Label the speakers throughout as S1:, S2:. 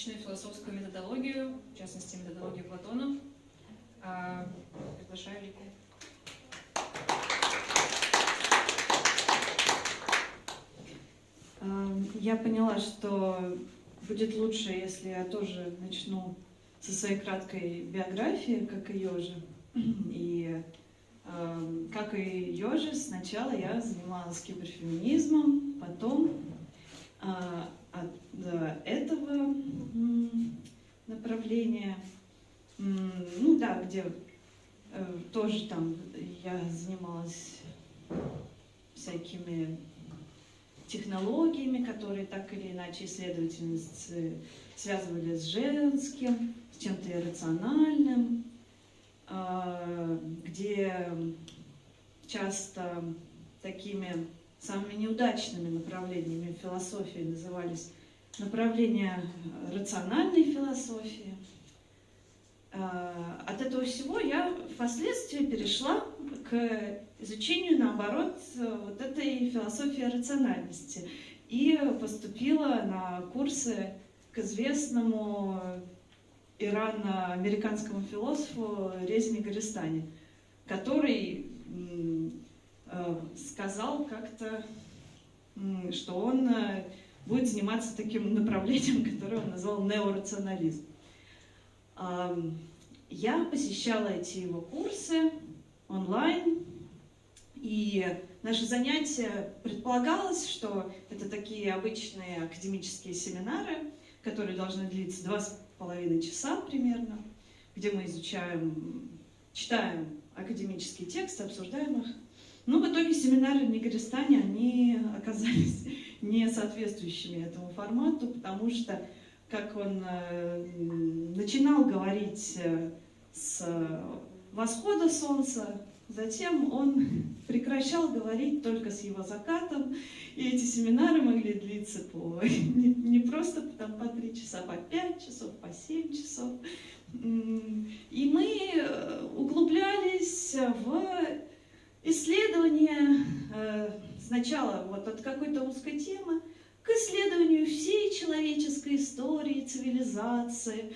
S1: античную философскую методологию, в частности, методологию Платона. Приглашаю Лику.
S2: Я поняла, что будет лучше, если я тоже начну со своей краткой биографии, как ее же. И как и ее же, сначала я занималась киберфеминизмом, потом от этого направления, где тоже там я занималась всякими технологиями, которые так или иначе исследовательницы связывали с женским, с чем-то иррациональным, где часто такими самыми неудачными направлениями философии назывались направления рациональной философии. От этого всего я впоследствии перешла к изучению, наоборот, вот этой философии рациональности и поступила на курсы к известному ирано-американскому философу Резине Гористани, который сказал как-то, что он будет заниматься таким направлением, которое он назвал неорационализм. Я посещала эти его курсы онлайн, и наше занятие предполагалось, что это такие обычные академические семинары, которые должны длиться 2,5 часа примерно, где мы читаем академические тексты, обсуждаем их. Но в итоге семинары в Гористани, они оказались не соответствующими этому формату, потому что, как он начинал говорить с восхода солнца, затем он прекращал говорить только с его закатом, и эти семинары могли длиться не просто по 3 часа, по 5 часов, по 7 часов. И мы углублялись в исследование сначала вот от какой-то узкой темы к исследованию всей человеческой истории, цивилизации,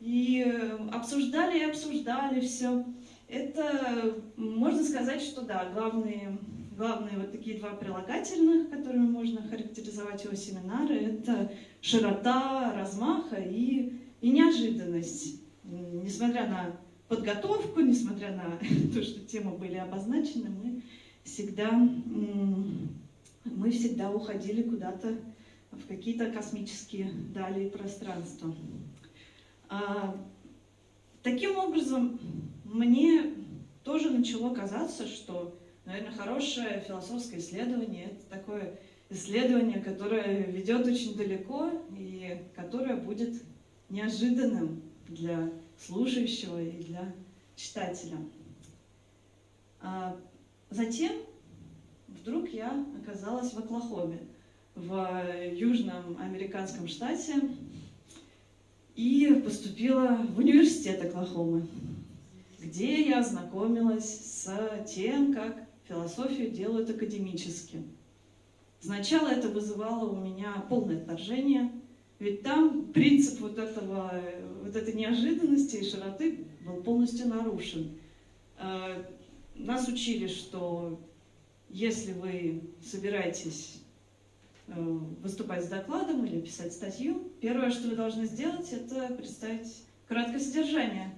S2: и обсуждали все. Это, можно сказать, что да, главные вот такие два прилагательных, которыми можно характеризовать его семинары, это широта размаха и неожиданность. Несмотря на подготовку, несмотря на то, что темы были обозначены, мы всегда уходили куда-то в какие-то космические дали и пространства. Таким образом, мне тоже начало казаться, что, наверное, хорошее философское исследование – это такое исследование, которое ведет очень далеко и которое будет неожиданным для слушающего и для читателя. Затем вдруг я оказалась в Оклахоме, в южном американском штате, и поступила в университет Оклахомы, где я ознакомилась с тем, как философию делают академически. Сначала это вызывало у меня полное отторжение, ведь там принцип вот этой неожиданности и широты был полностью нарушен. Нас учили, что если вы собираетесь выступать с докладом или писать статью, первое, что вы должны сделать, это представить краткое содержание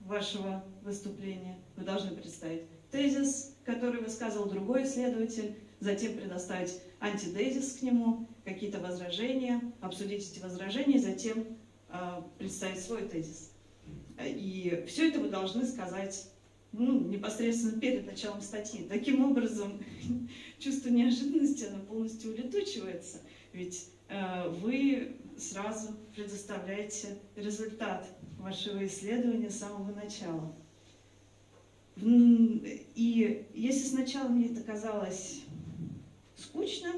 S2: вашего выступления. Вы должны представить тезис, который высказал другой исследователь, затем предоставить антитезис к нему, какие-то возражения, обсудить эти возражения, затем представить свой тезис. И все это вы должны сказать непосредственно перед началом статьи. Таким образом, чувство неожиданности оно полностью улетучивается, ведь вы сразу предоставляете результат вашего исследования с самого начала. И если сначала мне это казалось скучным,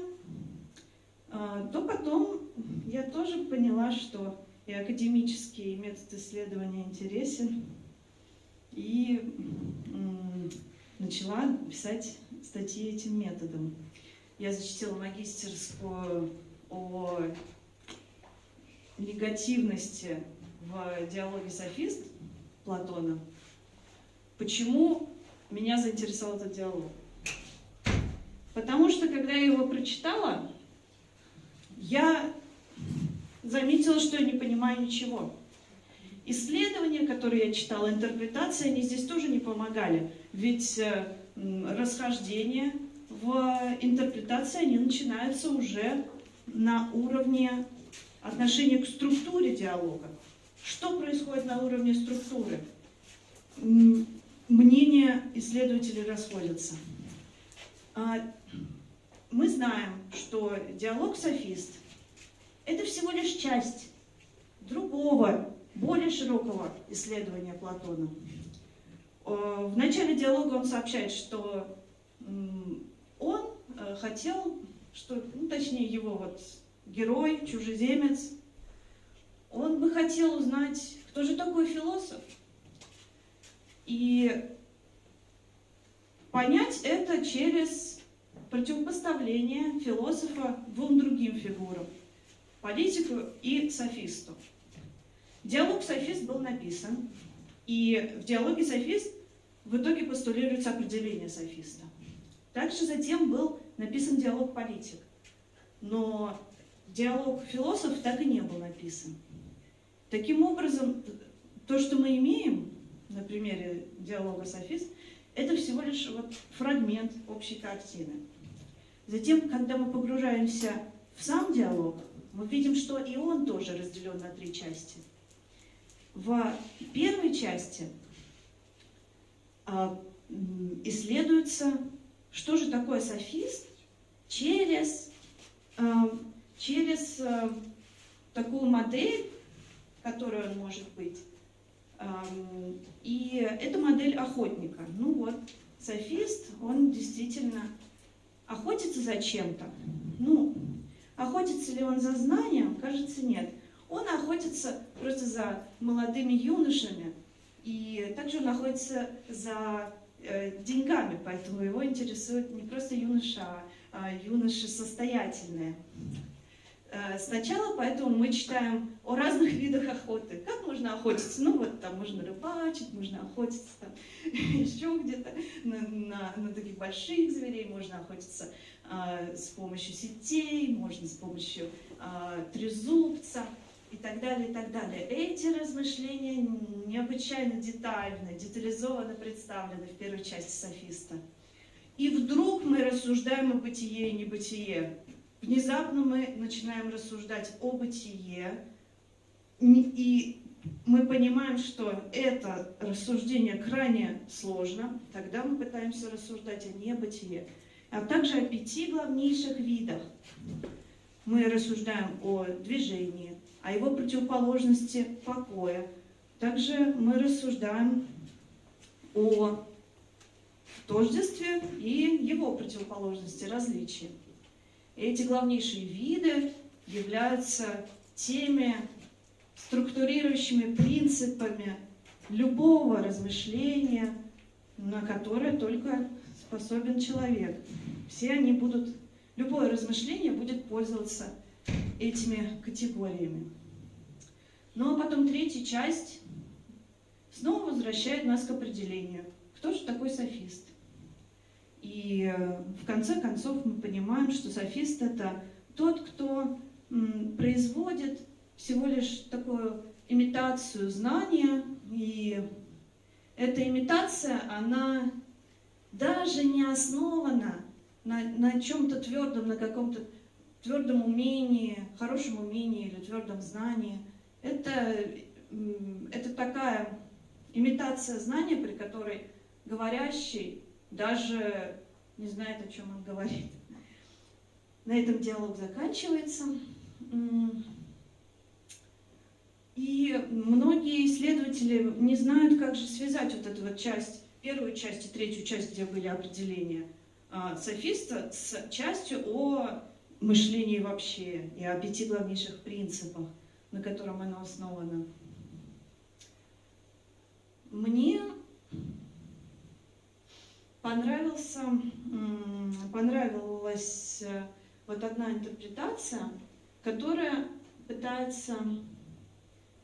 S2: то потом я тоже поняла, что и академический метод исследования интересен, и начала писать статьи этим методом. Я защитила магистерскую о негативности в диалоге «Софист» Платона. Почему меня заинтересовал этот диалог? Потому что, когда я его прочитала, я заметила, что я не понимаю ничего. Исследования, которые я читала, интерпретации, они здесь тоже не помогали. Ведь расхождения в интерпретации, они начинаются уже на уровне отношения к структуре диалога. Что происходит на уровне структуры? Мнения исследователей расходятся. Мы знаем, что диалог «Софист» — это всего лишь часть другого, более широкого исследования Платона. В начале диалога он сообщает, что он хотел, точнее его герой, чужеземец, он бы хотел узнать, кто же такой философ, и понять это через противопоставление философа двум другим фигурам – политику и софисту. Диалог «Софист» был написан, и в диалоге «Софист» в итоге постулируется определение софиста. Также затем был написан диалог «Политик», но диалог «Философ» так и не был написан. Таким образом, то, что мы имеем на примере диалога «Софист», это всего лишь фрагмент общей картины. Затем, когда мы погружаемся в сам диалог, мы видим, что и он тоже разделен на 3 части. В первой части исследуется, что же такое софист через такую модель, которая он может быть. И это модель охотника. Софист, он действительно охотится за чем-то. Охотится ли он за знанием? Кажется, нет. Он охотится просто за молодыми юношами, и также он охотится за деньгами, поэтому его интересует не просто юноша, а юноши состоятельные. Сначала поэтому мы читаем о разных видах охоты. Как можно охотиться? Там можно рыбачить, можно охотиться еще где-то на таких больших зверей, можно охотиться с помощью сетей, можно с помощью трезубца и так далее, и так далее. Эти размышления необычайно детально, детализованно представлены в первой части «Софиста». И вдруг мы рассуждаем о бытие и небытие. Внезапно мы начинаем рассуждать о бытие, и мы понимаем, что это рассуждение крайне сложно. Тогда мы пытаемся рассуждать о небытие, а также о 5 главнейших видах. Мы рассуждаем о движении, о его противоположности покоя. Также мы рассуждаем о тождестве и его противоположности, различия. Эти главнейшие виды являются теми структурирующими принципами любого размышления, на которое только способен человек. Любое размышление будет пользоваться этими категориями. А потом 3-я часть снова возвращает нас к определению, кто же такой софист. И в конце концов мы понимаем, что софист — это тот, кто производит всего лишь такую имитацию знания, и эта имитация, она даже не основана на чем-то твердом, на каком-то твердом умении, хорошем умении или твердом знании. Это такая имитация знания, при которой говорящий даже не знает, о чем он говорит. На этом диалог заканчивается. И многие исследователи не знают, как же связать эту часть, первую часть и 3-ю часть, где были определения софиста, с частью о мышлении вообще и о 5 главнейших принципах, на котором оно основано. Мне понравилась одна интерпретация, которая пытается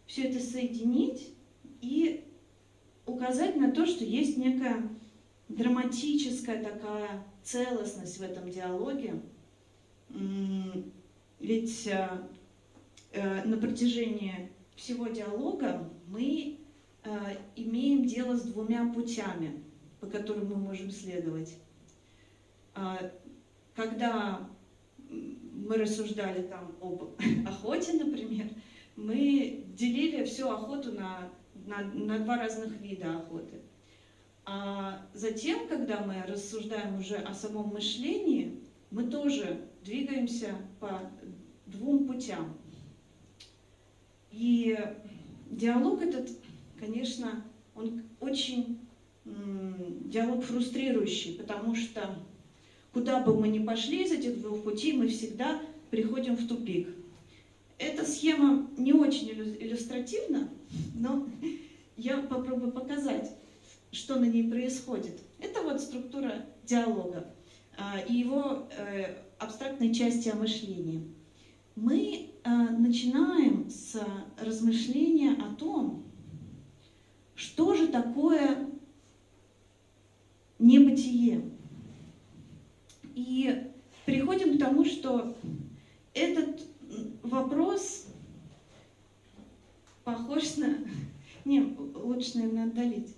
S2: все это соединить и указать на то, что есть некая драматическая такая целостность в этом диалоге. Ведь на протяжении всего диалога мы имеем дело с двумя путями, по которым мы можем следовать. Когда мы рассуждали там об охоте, например, мы делили всю охоту на два разных вида охоты. А затем, когда мы рассуждаем уже о самом мышлении, мы тоже двигаемся по двум путям. И диалог этот, конечно, он очень диалог фрустрирующий, потому что куда бы мы ни пошли из этих двух путей, мы всегда приходим в тупик. Эта схема не очень иллюстративна, но я попробую показать, что на ней происходит. Это вот структура диалога и его абстрактной части о мышлении. Мы начинаем с размышления о том, что же такое небытие. И приходим к тому, что этот вопрос похож на... Не, лучше, наверное, отдалить.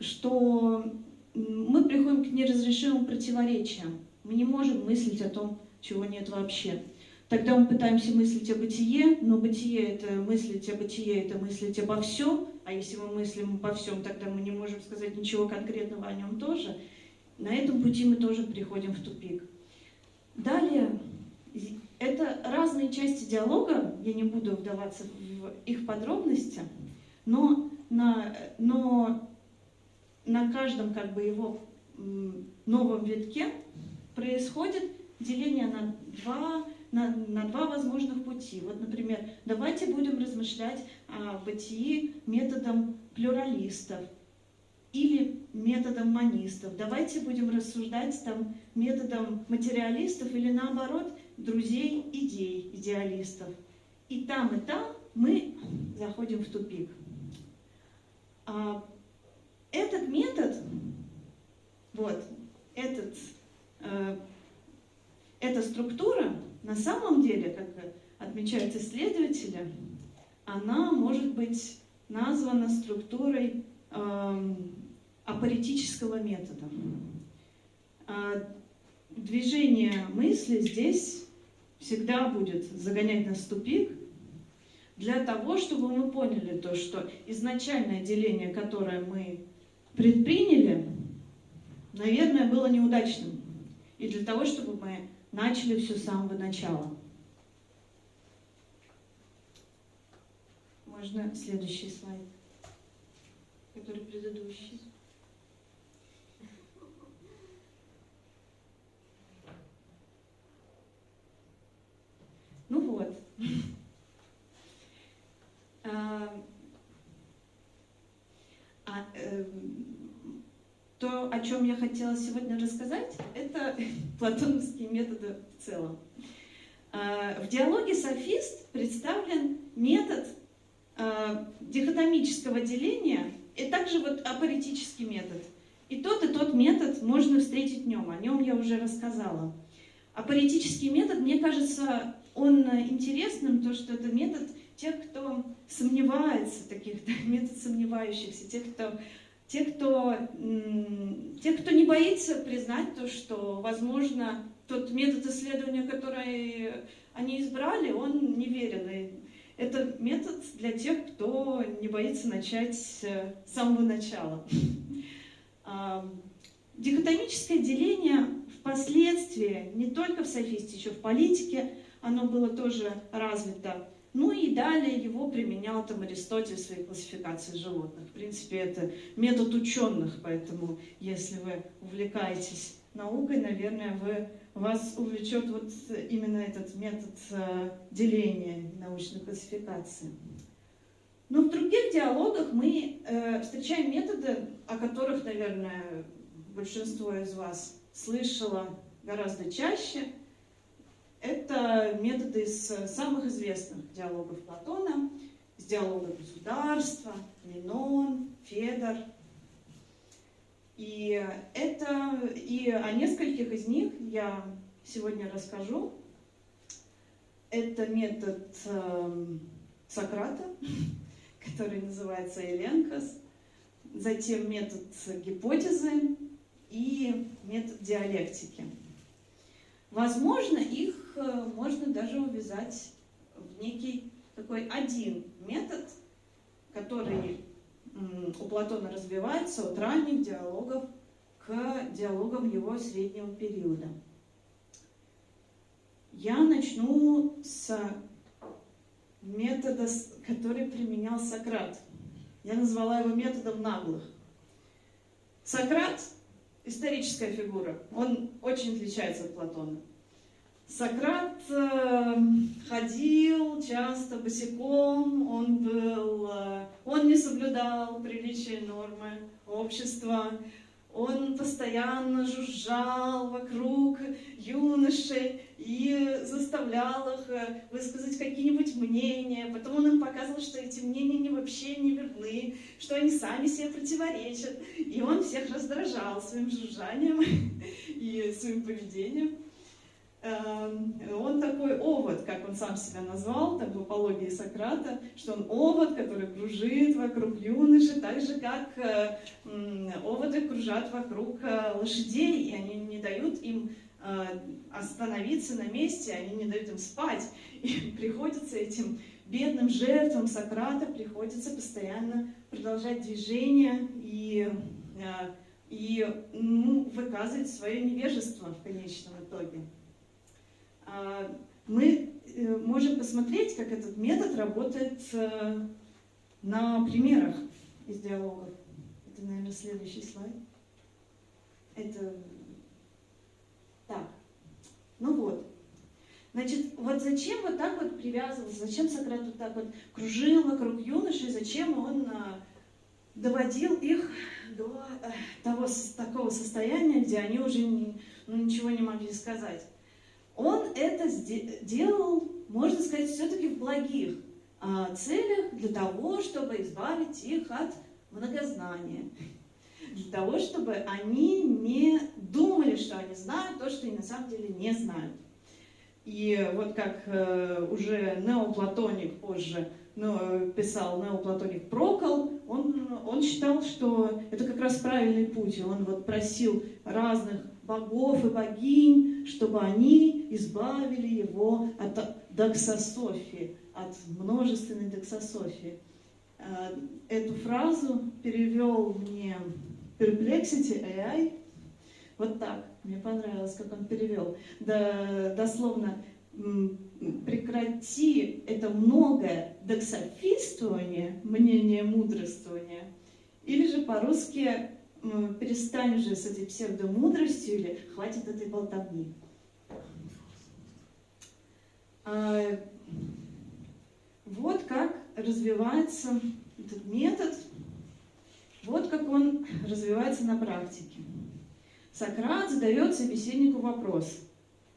S2: Что мы приходим к неразрешимым противоречиям. Мы не можем мыслить о том, чего нет вообще. Тогда мы пытаемся мыслить о бытие, но бытие — это мыслить о бытие, это мыслить обо всем. А если мы мыслим обо всем, тогда мы не можем сказать ничего конкретного о нем тоже. На этом пути мы тоже приходим в тупик. Далее, это разные части диалога, я не буду вдаваться в их подробности, но на каждом как бы его новом витке происходит деление на два возможных пути. Вот, например, давайте будем размышлять о бытии методом плюралистов или методом монистов. Давайте будем рассуждать там методом материалистов или наоборот друзей идей, идеалистов. И там мы заходим в тупик. Этот метод, вот, эта структура, на самом деле, как отмечают исследователи, она может быть названа структурой апоретического метода. Движение мысли здесь всегда будет загонять нас в тупик для того, чтобы мы поняли то, что изначальное деление, которое мы предприняли, наверное, было неудачным. И для того, чтобы мы начали все с самого начала. Можно следующий слайд, который предыдущий. Ну вот. То, о чем я хотела сегодня рассказать, это платоновские методы в целом. В диалоге «Софист» представлен метод дихотомического деления и также вот апоретический метод. И тот метод можно встретить в нем, о нем я уже рассказала. Апоретический метод, мне кажется, он интересным, то что это метод тех, кто сомневается, метод сомневающихся, тех, кто не боится признать то, что, возможно, тот метод исследования, который они избрали, он неверен. Это метод для тех, кто не боится начать с самого начала. Дихотомическое деление впоследствии, не только в софисте, еще в политике, оно было тоже развито. Ну и далее его применял там Аристотель в своей классификации животных. В принципе, это метод ученых, поэтому если вы увлекаетесь наукой, наверное, вас увлечет вот именно этот метод деления научной классификации. Но в других диалогах мы встречаем методы, о которых, наверное, большинство из вас слышало гораздо чаще. Это методы из самых известных диалогов Платона, из диалога государства, Менон, Федор. И о нескольких из них я сегодня расскажу. Это метод Сократа, который называется Эленкос, затем метод гипотезы и метод диалектики. Возможно, их можно даже увязать в некий такой один метод, который у Платона развивается от ранних диалогов к диалогам его среднего периода. Я начну с метода, который применял Сократ. Я назвала его методом наглых. Сократ – историческая фигура, он очень отличается от Платона. Сократ ходил часто босиком, он не соблюдал приличия и нормы общества, он постоянно жужжал вокруг юношей и заставлял их высказать какие-нибудь мнения. Потом он им показывал, что эти мнения вообще не верны, что они сами себе противоречат. И он всех раздражал своим жужжанием и своим поведением. Он такой овод, как он сам себя назвал, там в апологии Сократа, что он овод, который кружит вокруг юноши, так же, как оводы кружат вокруг лошадей, и они не дают им остановиться на месте, они не дают им спать. И приходится этим бедным жертвам Сократа приходится постоянно продолжать движение и выказывать свое невежество в конечном итоге. Мы можем посмотреть, как этот метод работает на примерах из диалогов. Это, наверное, следующий слайд. Это так. Ну вот. Значит, вот зачем вот так вот привязывался, зачем Сократ вот так вот кружил вокруг юношей, зачем он доводил их до такого состояния, где они уже ничего не могли сказать. Он это делал, можно сказать, все-таки в благих целях, для того, чтобы избавить их от многознания. Для того, чтобы они не думали, что они знают то, что они на самом деле не знают. И вот как уже неоплатоник позже писал неоплатоник Прокл, он считал, что это как раз правильный путь. Он вот просил разных богов и богинь, чтобы они избавили его от доксософии, от множественной доксософии. Эту фразу перевел мне Perplexity AI. Вот так. Мне понравилось, как он перевел. Дословно, прекрати это многое доксофистование, мнение мудрствования, или же по-русски перестань уже с этой псевдомудростью, или хватит этой болтовни. Вот как развивается этот метод, вот как он развивается на практике. Сократ задает собеседнику вопрос,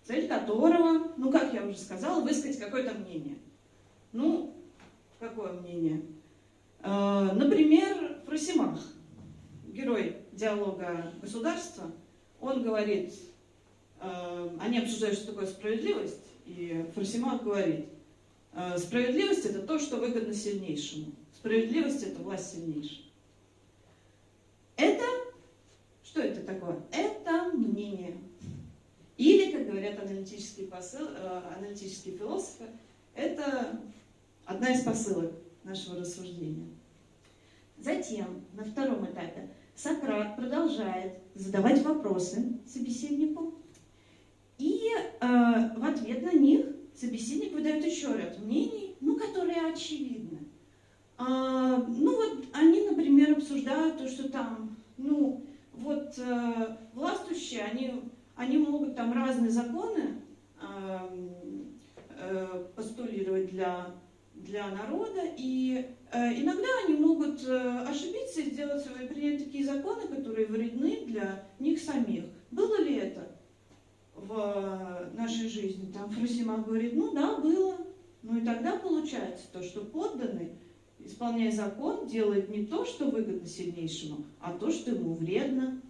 S2: цель которого, как я уже сказала, высказать какое-то мнение. Какое мнение? Например, Фросимах, герой диалога государства, он говорит, они обсуждают, что такое справедливость, и Фросимах говорит, справедливость – это то, что выгодно сильнейшему. Справедливость – это власть сильнейшего. Что это такое? Это мнение. Или, как говорят аналитические философы, это одна из посылок нашего рассуждения. Затем, на втором этапе, Сократ продолжает задавать вопросы собеседнику, и в ответ на них собеседник выдает еще ряд мнений, которые очевидны. Они, например, обсуждают то, что там, властвующие, они могут там разные законы постулировать для народа, и иногда они могут ошибиться и принять такие законы, которые вредны для них самих. Было ли это в нашей жизни? Там Фросима говорит, ну да, было. Ну и тогда получается то, что подданный, исполняя закон, делает не то, что выгодно сильнейшему, а то, что ему вредно.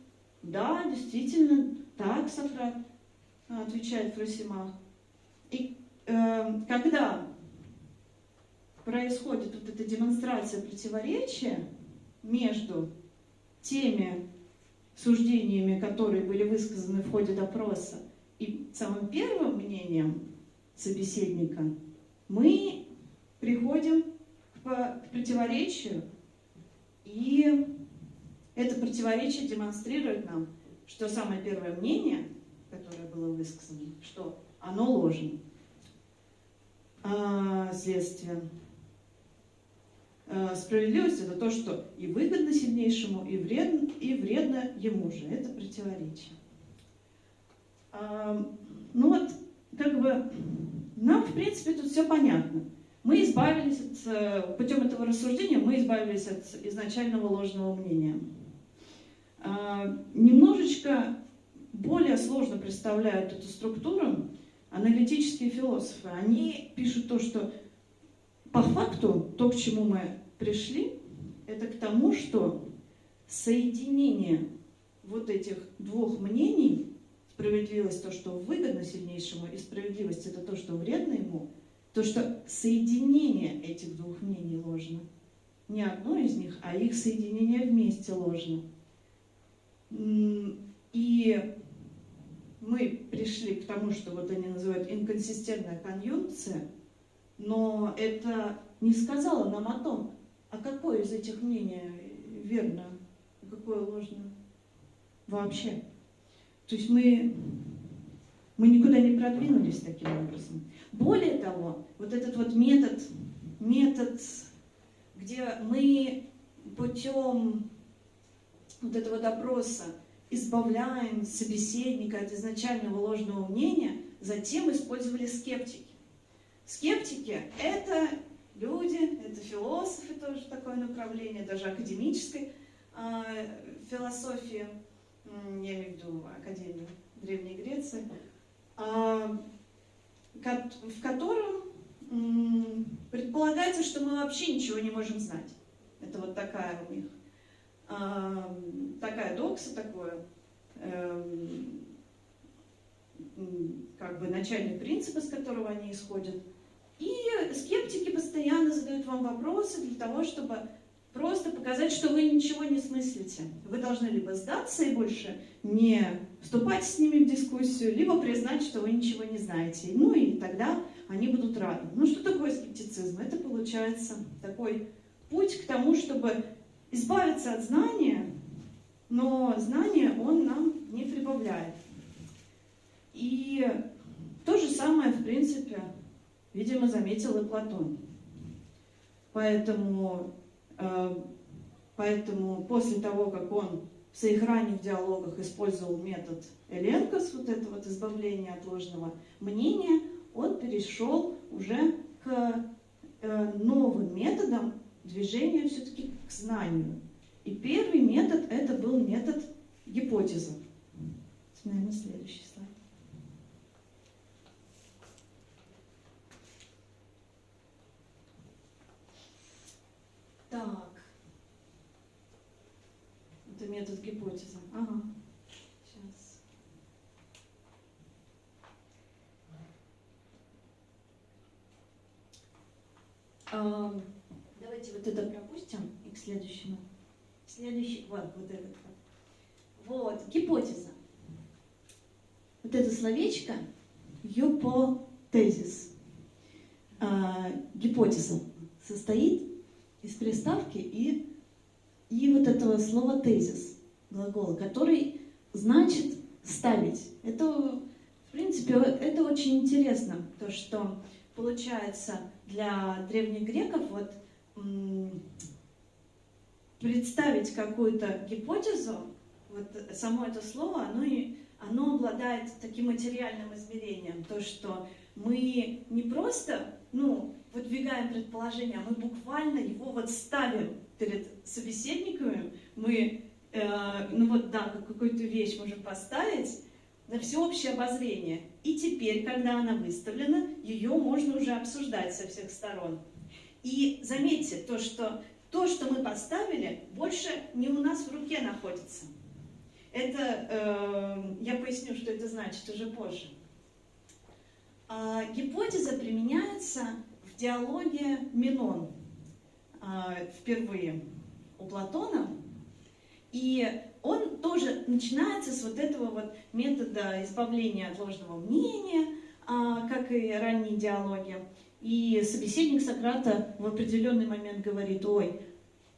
S2: Да, действительно, так, Сократ, отвечает Фросима. И когда происходит вот эта демонстрация противоречия между теми суждениями, которые были высказаны в ходе допроса, и самым первым мнением собеседника, мы приходим к противоречию, и это противоречие демонстрирует нам, что самое первое мнение, которое было высказано, что оно ложно. Следствие. Справедливость — это то, что и выгодно сильнейшему, и вредно ему же. Это противоречие. Ну вот, как бы, нам, в принципе, тут все понятно. Мы избавились путем этого рассуждения, мы избавились от изначального ложного мнения. Немножечко более сложно представляют эту структуру аналитические философы. Они пишут то, что по факту то, к чему мы пришли, это к тому, что соединение вот этих двух мнений, справедливость — то, что выгодно сильнейшему, и справедливость — это то, что вредно ему, то, что соединение этих двух мнений ложно. Не одно из них, а их соединение вместе ложно. И мы пришли к тому, что вот они называют инконсистентная конъюнкция, но это не сказало нам о том, а какое из этих мнений верно, а какое ложно вообще. То есть мы никуда не продвинулись таким образом. Более того, вот этот вот метод, где мы путем вот этого допроса избавляем собеседника от изначального ложного мнения, затем использовали скептики. Скептики — это люди, это философы, тоже такое направление, даже академической философии, я имею в виду Академию Древней Греции, в котором предполагается, что мы вообще ничего не можем знать. Это вот такая у них, такая докса, такое, как бы начальный принцип, из которого они исходят. И скептики постоянно задают вам вопросы для того, чтобы просто показать, что вы ничего не смыслите. Вы должны либо сдаться и больше не вступать с ними в дискуссию, либо признать, что вы ничего не знаете. Ну и тогда они будут рады. Ну что такое скептицизм? Это получается такой путь к тому, чтобы избавиться от знания, но знание он нам не прибавляет. И то же самое, в принципе, видимо, заметил и Платон. Поэтому после того, как он в своих ранних диалогах использовал метод Эленкос, вот это вот избавление от ложного мнения, он перешел уже к новым методам движения все-таки к знанию. И первый метод — это был метод гипотезы. Наверное, следующий слайд. Так. Это метод гипотезы. Ага. Сейчас. Давайте вот это пропустим и к следующему. Следующий, вот этот вот. Вот, гипотеза. Вот это словечко «юпотезис». Гипотеза состоит из приставки и вот этого слова «тезис», глагола, который значит «ставить». Это, в принципе, это очень интересно, то, что получается для древних греков вот представить какую-то гипотезу, вот само это слово, оно обладает таким материальным измерением, то, что мы не просто, выдвигаем предположение, а мы буквально его вот ставим перед собеседниками, мы, какую-то вещь можем поставить, на всеобщее обозрение. И теперь, когда она выставлена, ее можно уже обсуждать со всех сторон. И заметьте, то, что мы поставили, больше не у нас в руке находится. Это, я поясню, что это значит уже позже. Гипотеза применяется в диалоге Менон впервые у Платона. И он тоже начинается с вот этого вот метода избавления от ложного мнения, как и ранние диалоги. И собеседник Сократа в определенный момент говорит: ой,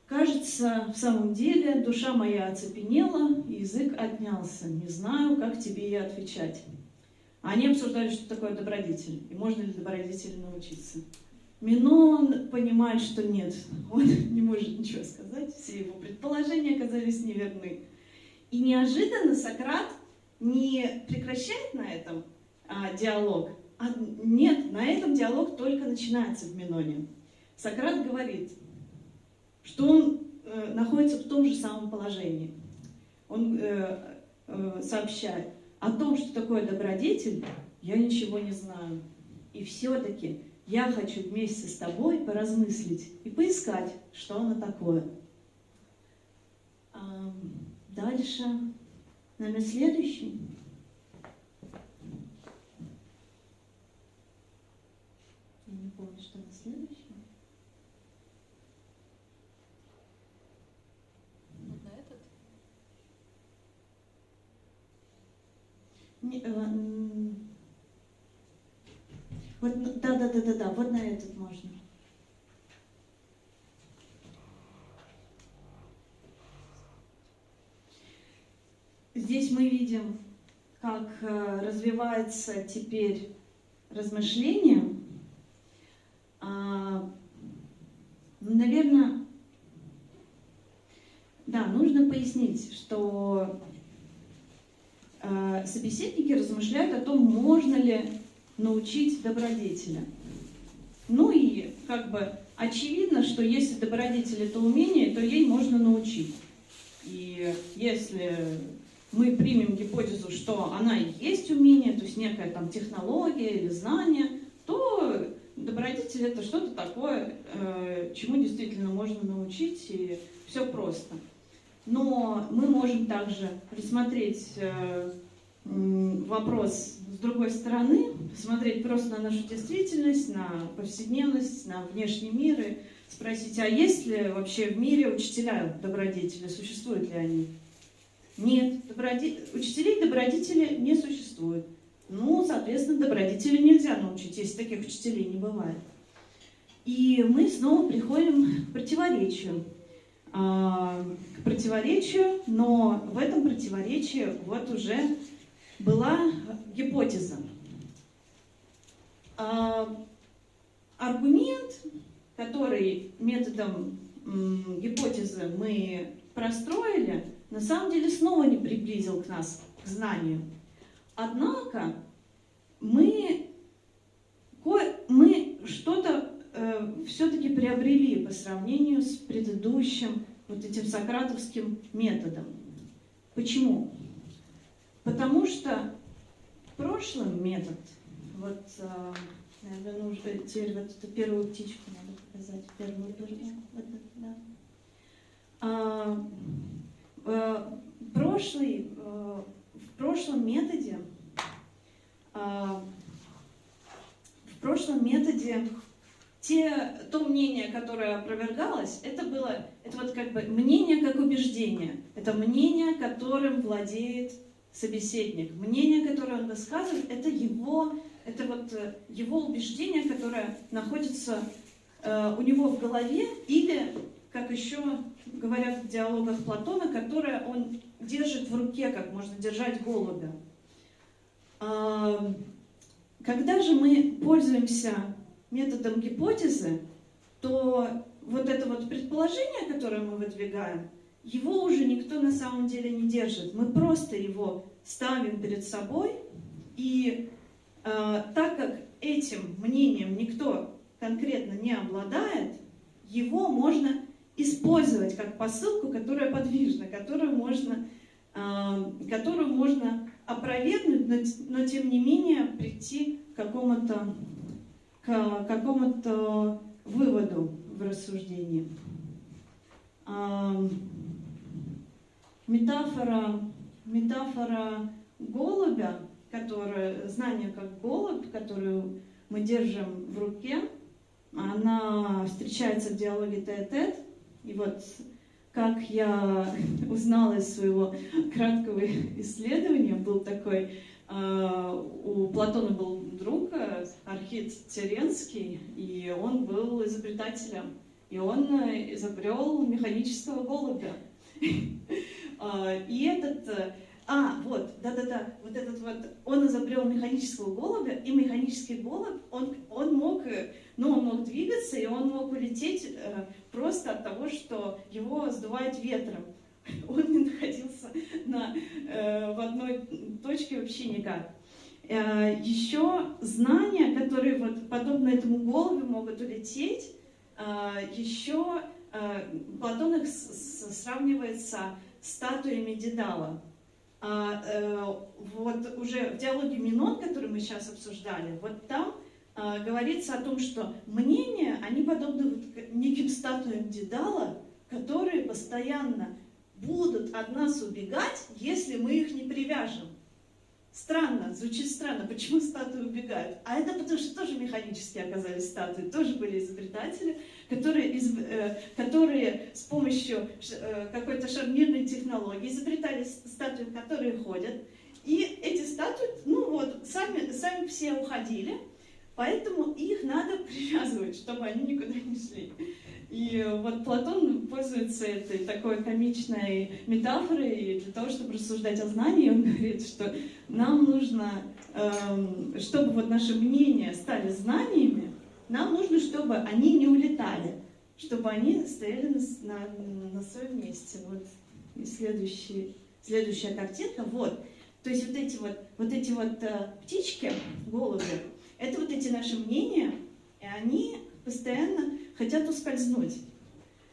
S2: кажется, в самом деле душа моя оцепенела, язык отнялся, не знаю, как тебе и отвечать. Они обсуждали, что такое добродетель, и можно ли добродетели научиться. Менон понимает, что нет, он не может ничего сказать, все его предположения оказались неверны. И неожиданно Сократ не прекращает на этом диалог, нет, на этом диалог только начинается в Меноне. Сократ говорит, что он находится в том же самом положении. Он сообщает о том, что такое добродетель, я ничего не знаю. И все-таки я хочу вместе с тобой поразмыслить и поискать, что оно такое. Дальше, наверное, следующий. Я не помню, что на следующий.
S1: Вот на этот?
S2: Вот, да, вот на этот можно. Здесь мы видим, как развивается теперь размышление. Наверное, да, нужно пояснить, что собеседники размышляют о том, можно ли научить добродетеля. Ну и как бы очевидно, что если добродетель это умение, то ей можно научить. И если мы примем гипотезу, что она и есть умение, то есть некая там технология или знание, то добродетель это что-то такое, чему действительно можно научить, и все просто. Но мы можем также рассмотреть вопрос с другой стороны, посмотреть просто на нашу действительность, на повседневность, на внешний мир и спросить, а есть ли вообще в мире учителя добродетели, существуют ли они? Нет, учителей добродетели не существует. Ну, соответственно, добродетели нельзя научить, если таких учителей не бывает. И мы снова приходим к противоречию. Но в этом противоречии вот уже была гипотеза. Аргумент, который методом гипотезы мы простроили, на самом деле снова не приблизил нас к знанию. Однако мы что-то все-таки приобрели по сравнению с предыдущим вот этим сократовским методом. Почему? Потому что прошлый метод, вот, наверное, нужно теперь вот эту первую птичку надо показать, первую турбу, вот это, да. В прошлом методе то мнение, которое опровергалось, это вот как бы мнение как убеждение. Это мнение, которым владеет собеседник. Мнение, которое он высказывает, это его убеждение, которое находится у него в голове, или, как еще говорят в диалогах Платона, которое он держит в руке, как можно держать голубя. Когда же мы пользуемся методом гипотезы, то вот это вот предположение, которое мы выдвигаем, его уже никто на самом деле не держит. Мы просто его ставим перед собой, и так как этим мнением никто конкретно не обладает, его можно использовать как посылку, которая подвижна, которую можно опровергнуть, но тем не менее прийти к какому-то выводу в рассуждении. Метафора голубя, знание как голубь, которую мы держим в руке, она встречается в диалоге тет-а-тет. И вот как я узнала из своего краткого исследования, был такой, у Платона был друг, Архит Теренский, и он был изобретателем, и он изобрел механического голубя. И он изобрел механического голубя, и механический голубь, он мог двигаться, и он мог улететь просто от того, что его сдувает ветром. Он не находился в одной точке вообще никак. Еще знания, которые вот подобно этому голубю могут улететь, еще Платон их сравнивает со статуями Дедала. Вот уже в диалоге Минон, который мы сейчас обсуждали, вот там говорится о том, что мнения, они подобны вот неким статуям Дедала, которые постоянно будут от нас убегать, если мы их не привяжем. Странно, звучит странно, почему статуи убегают? А это потому, что тоже механически оказались статуи, тоже были изобретатели, которые с помощью какой-то шарнирной технологии изобретали статуи, которые ходят. И эти статуи, сами все уходили, поэтому их надо привязывать, чтобы они никуда не шли. И вот Платон пользуется этой такой комичной метафорой для того, чтобы рассуждать о знании. Он говорит, что нам нужно, чтобы вот наши мнения стали знаниями, нам нужно, чтобы они не улетали, чтобы они стояли на своем месте. Вот. И следующая картинка. Вот. То есть вот эти птички, голуби, это вот эти наши мнения, и они постоянно хотят ускользнуть.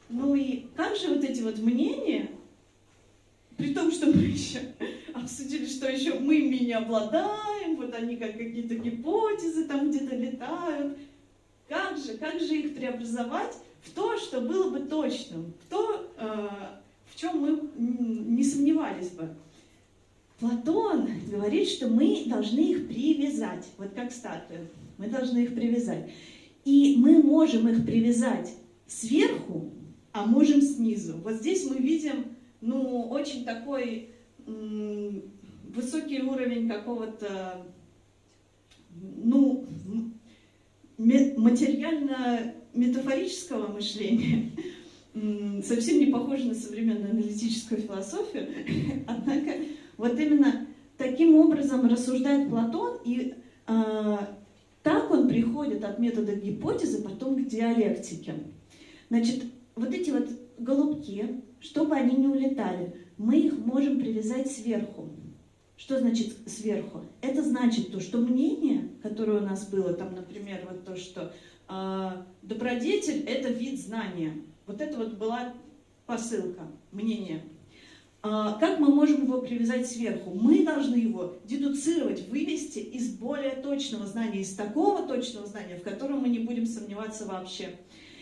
S2: Ну и как же вот эти вот мнения, при том, что мы еще обсудили, что еще мы ими не обладаем, вот они как какие-то гипотезы там где-то летают, как же их преобразовать в то, что было бы точным, в то, в чем мы не сомневались бы. Платон говорит, что мы должны их привязать, вот как статуи, мы должны их привязать. И мы можем их привязать сверху, а можем снизу. Вот здесь мы видим, очень такой высокий уровень какого-то, материально-метафорического мышления. Совсем не похоже на современную аналитическую философию. Однако вот именно таким образом рассуждает Платон, и так он приходит от метода гипотезы потом к диалектике. Значит, вот эти вот голубки, чтобы они не улетали, мы их можем привязать сверху. Что значит сверху? Это значит то, что мнение, которое у нас было, там, например, вот то, что добродетель – это вид знания. Вот это вот была посылка, мнение. Как мы можем его привязать сверху? Мы должны его дедуцировать, вывести из более точного знания, из такого точного знания, в котором мы не будем сомневаться вообще.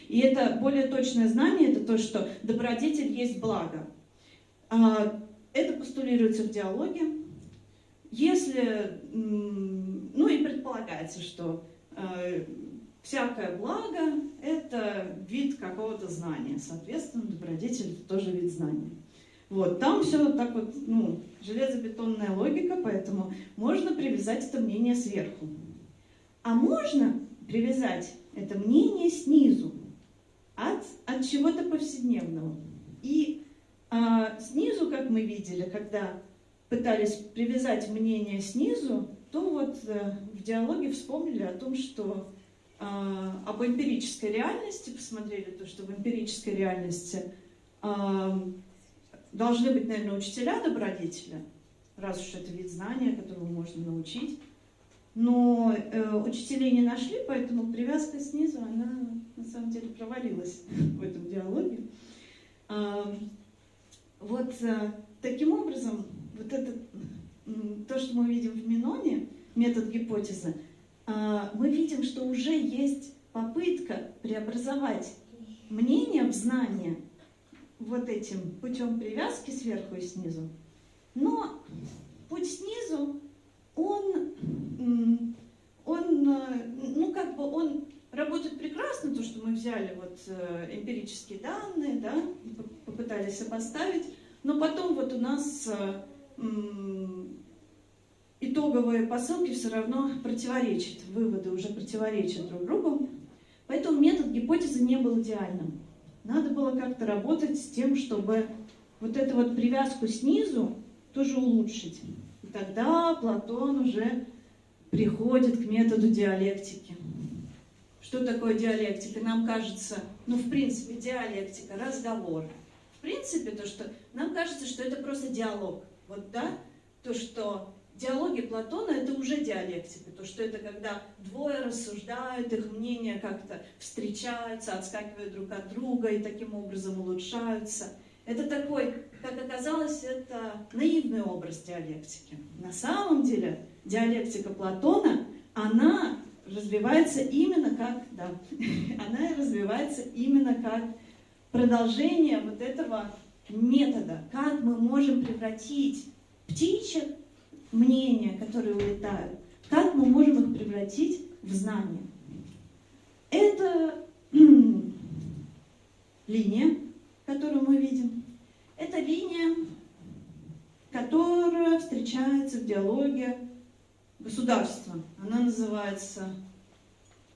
S2: И это более точное знание, это то, что добродетель есть благо. Это постулируется в диалоге. Если, и предполагается, что всякое благо – это вид какого-то знания, соответственно, добродетель – это тоже вид знания. Вот, там все так вот, железобетонная логика, поэтому можно привязать это мнение сверху. А можно привязать это мнение снизу, от чего-то повседневного. И снизу, как мы видели, когда пытались привязать мнение снизу, то вот в диалоге вспомнили о том, что об эмпирической реальности, посмотрели то, что в эмпирической реальности должны быть, наверное, учителя добродетеля, раз уж это вид знания, которого можно научить. Но учителей не нашли, поэтому привязка снизу, она на самом деле провалилась в этом диалоге. Вот таким образом, вот этот то, что мы видим в Меноне, метод гипотезы, мы видим, что уже есть попытка преобразовать мнение в знание вот этим путем привязки сверху и снизу. Но путь снизу, он работает прекрасно, то, что мы взяли вот эмпирические данные, да, попытались сопоставить, но потом вот у нас итоговые посылки все равно противоречат, выводы уже противоречат друг другу. Поэтому метод гипотезы не был идеальным. Надо было как-то работать с тем, чтобы вот эту вот привязку снизу тоже улучшить. И тогда Платон уже приходит к методу диалектики. Что такое диалектика? Нам кажется, в принципе, диалектика, разговор. В принципе, то, что нам кажется, что это просто диалог. Вот, да? То, что диалоги Платона — это уже диалектика. То, что это когда двое рассуждают, их мнения как-то встречаются, отскакивают друг от друга и таким образом улучшаются. Это такой, как оказалось, это наивный образ диалектики. На самом деле диалектика Платона, она развивается именно как, она развивается именно как продолжение вот этого метода, как мы можем превратить птичек, мнения, которые улетают, как мы можем их превратить в знания. Это линия, которую мы видим. Это линия, которая встречается в диалоге государства. Она называется,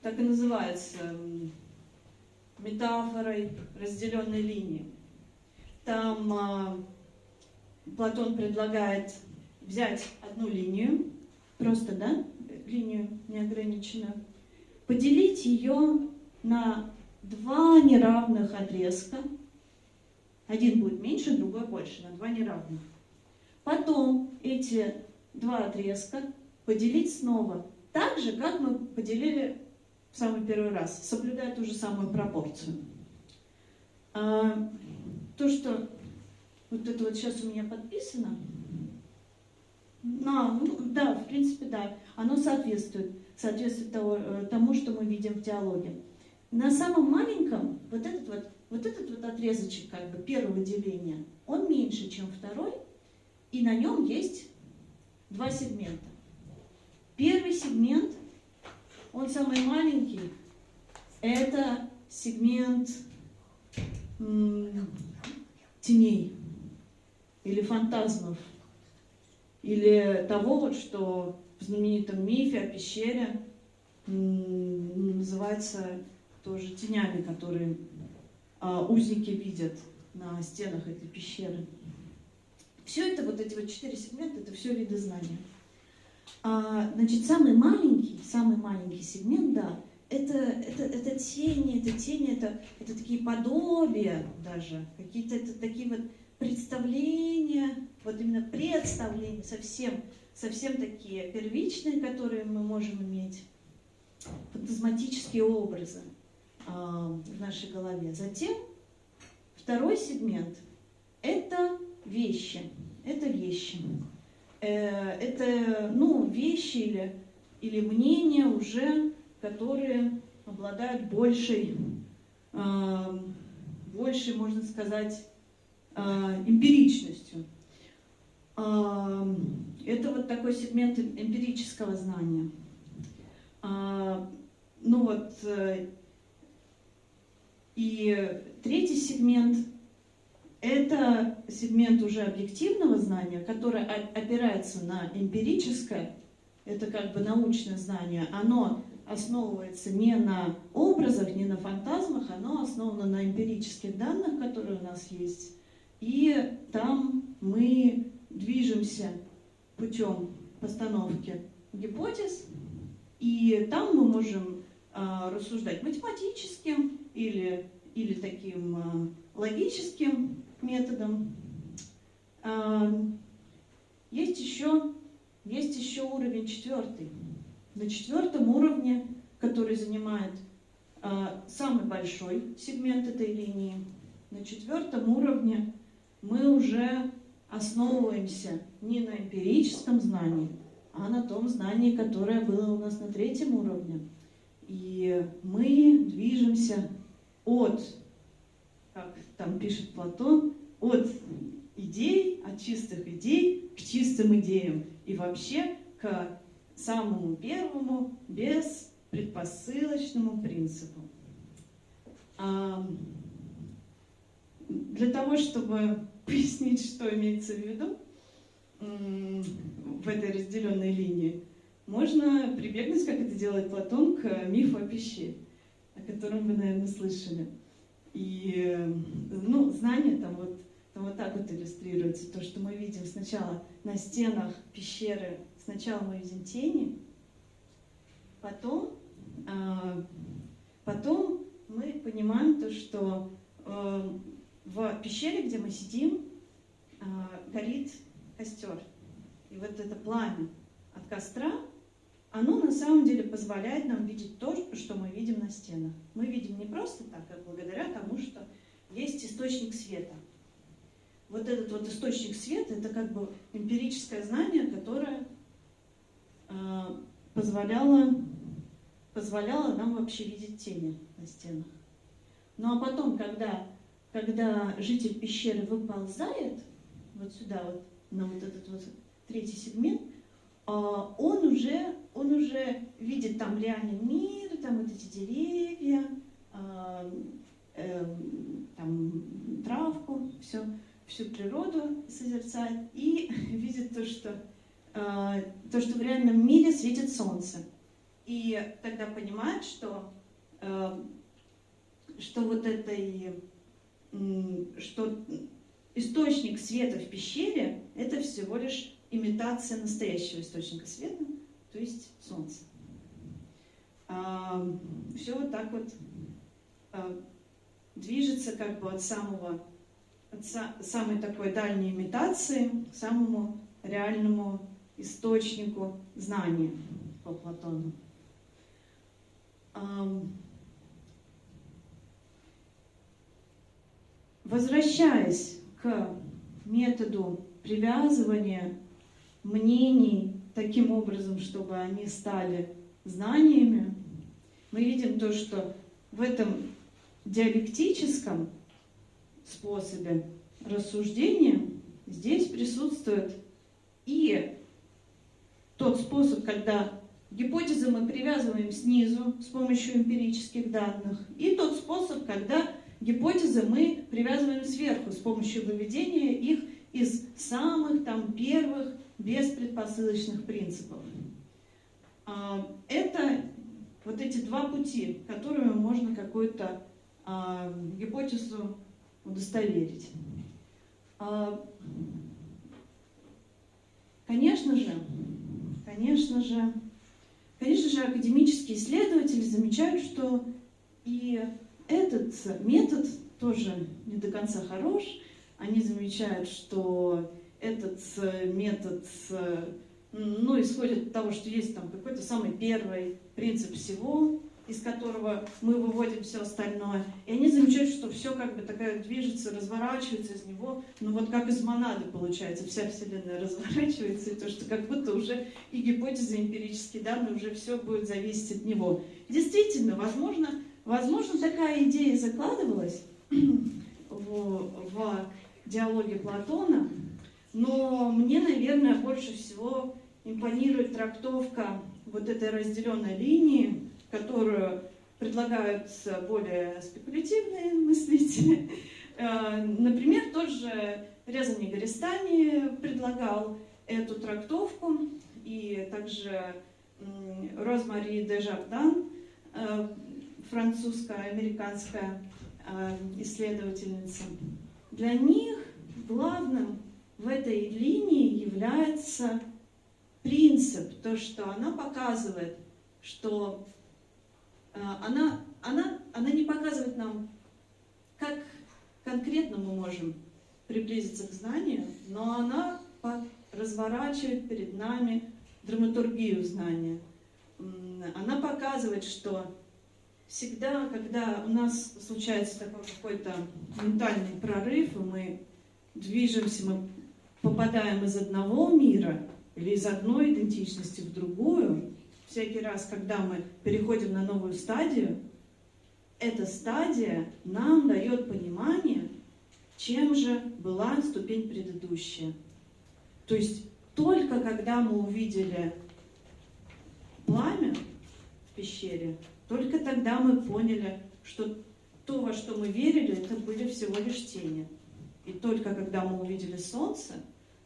S2: так и называется, метафорой разделенной линии. Там Платон предлагает взять одну линию, просто, да, линию неограниченную, поделить ее на два неравных отрезка. Один будет меньше, другой больше, на два неравных. Потом эти два отрезка поделить снова так же, как мы поделили в самый первый раз, соблюдая ту же самую пропорцию. То, что вот это вот сейчас у меня подписано, да, в принципе, да, оно соответствует тому, что мы видим в диалоге. На самом маленьком вот этот отрезочек как бы первого деления, он меньше, чем второй, и на нем есть два сегмента. Первый сегмент, он самый маленький, это сегмент теней или фантазмов, или того, вот, что в знаменитом мифе о пещере называется тоже тенями, которые узники видят на стенах этой пещеры. Все это, вот эти вот 4 сегмента, это все виды знания. Значит, самый маленький сегмент, да, это тени, это такие подобия даже, какие-то это такие вот представления, вот именно представления, совсем такие первичные, которые мы можем иметь, фантазматические образы в нашей голове. Затем второй сегмент – это вещи. Это вещи. Это вещи или мнения уже, которые обладают большей, можно сказать, эмпиричностью. Это вот такой сегмент эмпирического знания. И третий сегмент – это сегмент уже объективного знания, который опирается на эмпирическое, это как бы научное знание. Оно основывается не на образах, не на фантазмах, оно основано на эмпирических данных, которые у нас есть. И там мы движемся путем постановки гипотез, и там мы можем рассуждать математическим или таким логическим методом. Есть еще уровень 4. На 4 уровне, который занимает самый большой сегмент этой линии, на 4 уровне мы уже основываемся не на эмпирическом знании, а на том знании, которое было у нас на 3-м уровне. И мы движемся от, как там пишет Платон, от идей, от чистых идей к чистым идеям. И вообще к самому первому беспредпосылочному принципу. Для того, чтобы пояснить, что имеется в виду в этой разделенной линии, можно прибегнуть, как это делает Платон, к мифу о пещере, о котором вы, наверное, слышали. И знание там вот так вот иллюстрируется. То, что мы видим сначала на стенах пещеры, сначала мы видим тени, потом мы понимаем то, что в пещере, где мы сидим, горит костер. И вот это пламя от костра, оно на самом деле позволяет нам видеть то, что мы видим на стенах. Мы видим не просто так, а благодаря тому, что есть источник света. Вот этот вот источник света — это как бы эмпирическое знание, которое позволяло нам вообще видеть тени на стенах. Ну а потом, когда житель пещеры выползает вот сюда, вот на вот этот вот 3-й сегмент, он уже видит там реальный мир, там вот эти деревья, там травку, всю природу созерцает и видит то, что в реальном мире светит солнце. И тогда понимает, что источник света в пещере — это всего лишь имитация настоящего источника света, то есть солнца. Все вот так вот движется как бы от самой такой дальней имитации к самому реальному источнику знания по Платону. Возвращаясь к методу привязывания мнений таким образом, чтобы они стали знаниями, мы видим то, что в этом диалектическом способе рассуждения здесь присутствует и тот способ, когда гипотезы мы привязываем снизу с помощью эмпирических данных, и тот способ, когда гипотезы мы привязываем сверху с помощью выведения их из самых там первых беспредпосылочных принципов. Это вот эти два пути, которыми можно какую-то гипотезу удостоверить. Конечно же, академические исследователи замечают, что и этот метод тоже не до конца хорош. Они замечают, что этот метод, исходит от того, что есть там какой-то самый первый принцип всего, из которого мы выводим все остальное. И они замечают, что все как бы такая движется, разворачивается из него, вот как из монады получается, вся Вселенная разворачивается, и то, что как будто уже и гипотезы, и эмпирические данные, уже все будет зависеть от него. Действительно, возможно, такая идея закладывалась в диалоге Платона, но мне, наверное, больше всего импонирует трактовка вот этой разделенной линии, которую предлагают более спекулятивные мыслители. Например, тот же Резани Гористани предлагал эту трактовку, и также Розмари де Жардан, французско-американская исследовательница. Для них главным в этой линии является принцип, то, что она показывает, что она не показывает нам, как конкретно мы можем приблизиться к знанию, но она разворачивает перед нами драматургию знания. Она показывает, что всегда, когда у нас случается такой какой-то ментальный прорыв, и мы движемся, мы попадаем из одного мира или из одной идентичности в другую, всякий раз, когда мы переходим на новую стадию, эта стадия нам дает понимание, чем же была ступень предыдущая. То есть только когда мы увидели пламя в пещере, только тогда мы поняли, что то, во что мы верили, это были всего лишь тени. И только когда мы увидели солнце,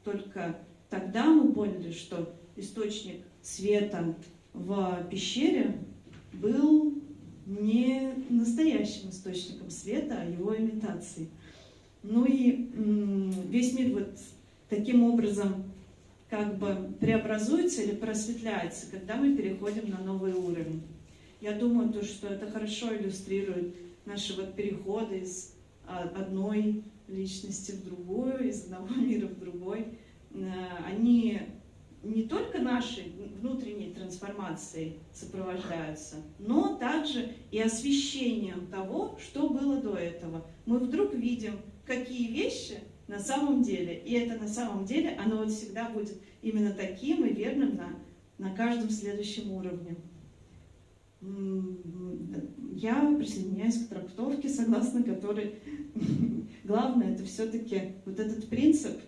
S2: только тогда мы поняли, что источник света в пещере был не настоящим источником света, а его имитацией. Ну и весь мир вот таким образом как бы преобразуется или просветляется, когда мы переходим на новый уровень. Я думаю, что это хорошо иллюстрирует наши вот переходы из одной личности в другую, из одного мира в другой. Они не только нашей внутренней трансформацией сопровождаются, но также и освещением того, что было до этого. Мы вдруг видим, какие вещи на самом деле, и это на самом деле, оно вот всегда будет именно таким и верным на каждом следующем уровне. Я присоединяюсь к трактовке, согласно которой главное это все-таки вот этот принцип.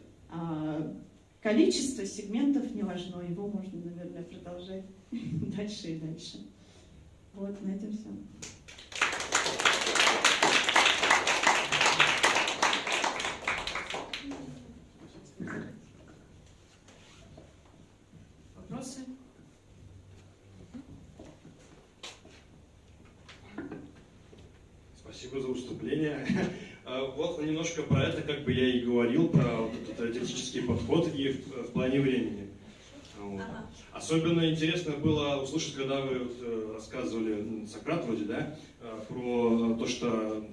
S2: Количество сегментов не важно, его можно, наверное, продолжать дальше и дальше. Вот, на этом все.
S1: Вопросы?
S3: Спасибо за выступление. Вот немножко про это, как бы я и говорил, про вот этот теоретический подход и в плане времени. Вот. Особенно интересно было услышать, когда вы рассказывали, Сократ вроде, да, про то, что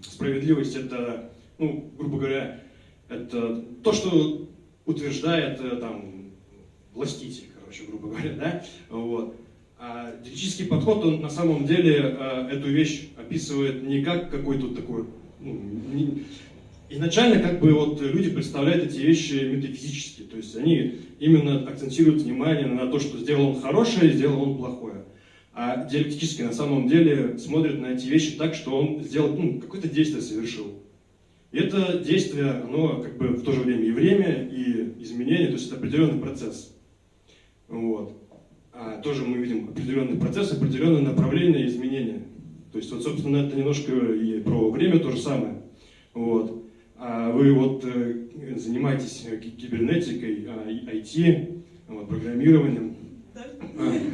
S3: справедливость это, ну, грубо говоря, это то, что утверждает там властитель, короче, грубо говоря, да, вот. А диалектический подход, он на самом деле эту вещь описывает не как какой-то такой, ну, изначально как бы вот люди представляют эти вещи метафизически, то есть они именно акцентируют внимание на то, что сделал он хорошее, сделал он плохое. А диалектически на самом деле смотрят на эти вещи так, что он сделал, ну, какое-то действие совершил. И это действие, оно как бы в то же время и время, и изменение, то есть это определенный процесс. Вот. А тоже мы видим определенный процесс, определенное направление изменения. То есть вот, собственно, это немножко и про время то же самое. Вот. А вы вот занимаетесь кибернетикой, IT, вот, программированием.
S2: Да?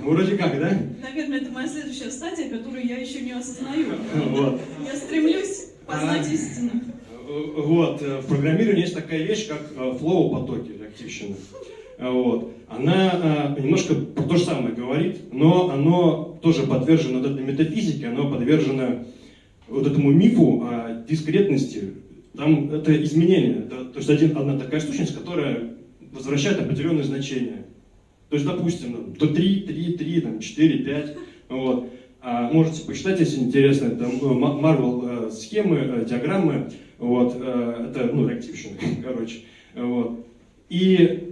S3: Вроде как, да?
S2: Наверное, это моя следующая стадия, которую я еще не осознаю.
S3: Вот.
S2: Я стремлюсь познать истину.
S3: Вот. В программировании есть такая вещь, как флоу-потоки, реактивщина. Вот. Она немножко про то же самое говорит, но оно тоже подвержено вот этой метафизике, оно подвержено вот этому мифу о дискретности. Там это изменение, да? То есть одна такая сущность, которая возвращает определенные значения. То есть, допустим, то 3, там, 4, 5. Вот. Можете почитать, если интересно, там Marvel схемы, диаграммы. Вот. Это, ну, реактивщина, короче. Вот. И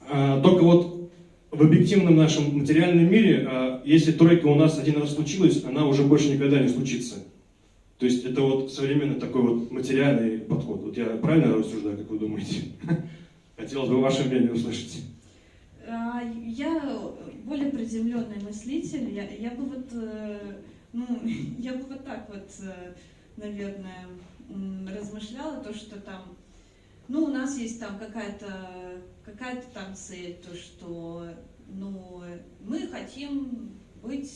S3: только вот в объективном нашем материальном мире, если тройка у нас один раз случилась, она уже больше никогда не случится. То есть это вот современный такой вот материальный подход. Вот я правильно рассуждаю, как вы думаете? Хотелось бы ваше мнение услышать.
S2: Я более приземленный мыслитель. Я бы вот, я бы вот так вот, наверное, размышляла, то, что там, ну, у нас есть там какая-то там цель, то, что, ну, мы хотим быть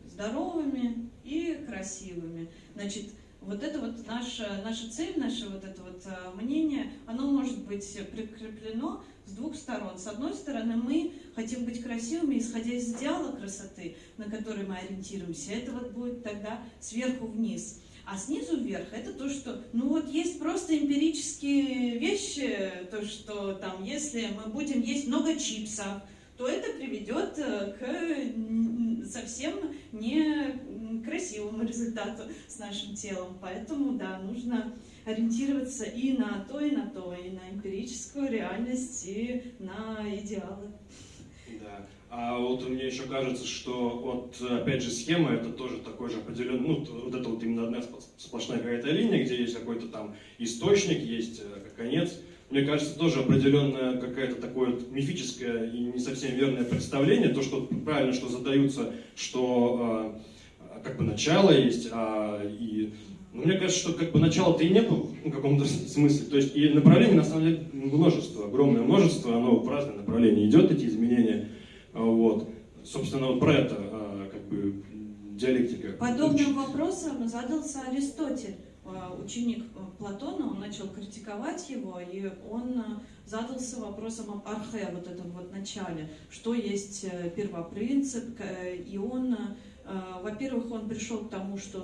S2: здоровыми и красивыми. Значит, вот это вот наша цель, наше вот это вот мнение, оно может быть прикреплено с двух сторон. С одной стороны, мы хотим быть красивыми, исходя из идеала красоты, на который мы ориентируемся. Это вот будет тогда сверху вниз. А снизу вверх это то, что, ну вот есть просто эмпирические вещи, то, что там, если мы будем есть много чипсов, то это приведет к совсем некрасивому результату с нашим телом. Поэтому, да, нужно ориентироваться и на то, и на то, и на эмпирическую реальность, и на идеалы.
S3: Да. А вот мне еще кажется, что вот опять же схема это тоже такой же определенный, ну вот это вот именно одна сплошная какая-то линия, где есть какой-то там источник, есть конец. Мне кажется, тоже определенное какое-то такое вот мифическое и не совсем верное представление, то, что правильно, что задаются, что как бы начало есть, но мне кажется, что как бы начала-то и нету в каком-то смысле. То есть и направлений на самом деле множество, огромное множество, оно в разные направления идет, эти изменения. Вот. Собственно, вот про это как бы диалектика.
S2: Подобным вопросом задался Аристотель, ученик Платона, он начал критиковать его, и он задался вопросом об архе, вот этом вот начале, что есть первопринцип, и он, во-первых, он пришел к тому, что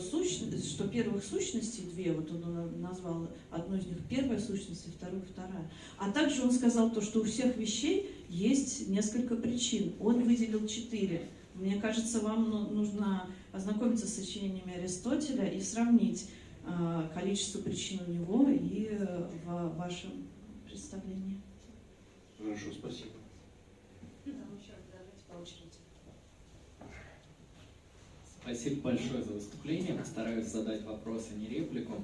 S2: первых сущностей две, вот он назвал одну из них первая сущность, и вторую вторая, а также он сказал то, что у всех вещей есть несколько причин, он выделил 4. Мне кажется, вам нужно ознакомиться с сочинениями Аристотеля и сравнить количество причин у него и в вашем представлении.
S3: Хорошо, спасибо.
S1: Давайте по очереди.
S4: Спасибо большое за выступление. Постараюсь задать вопрос, а не реплику.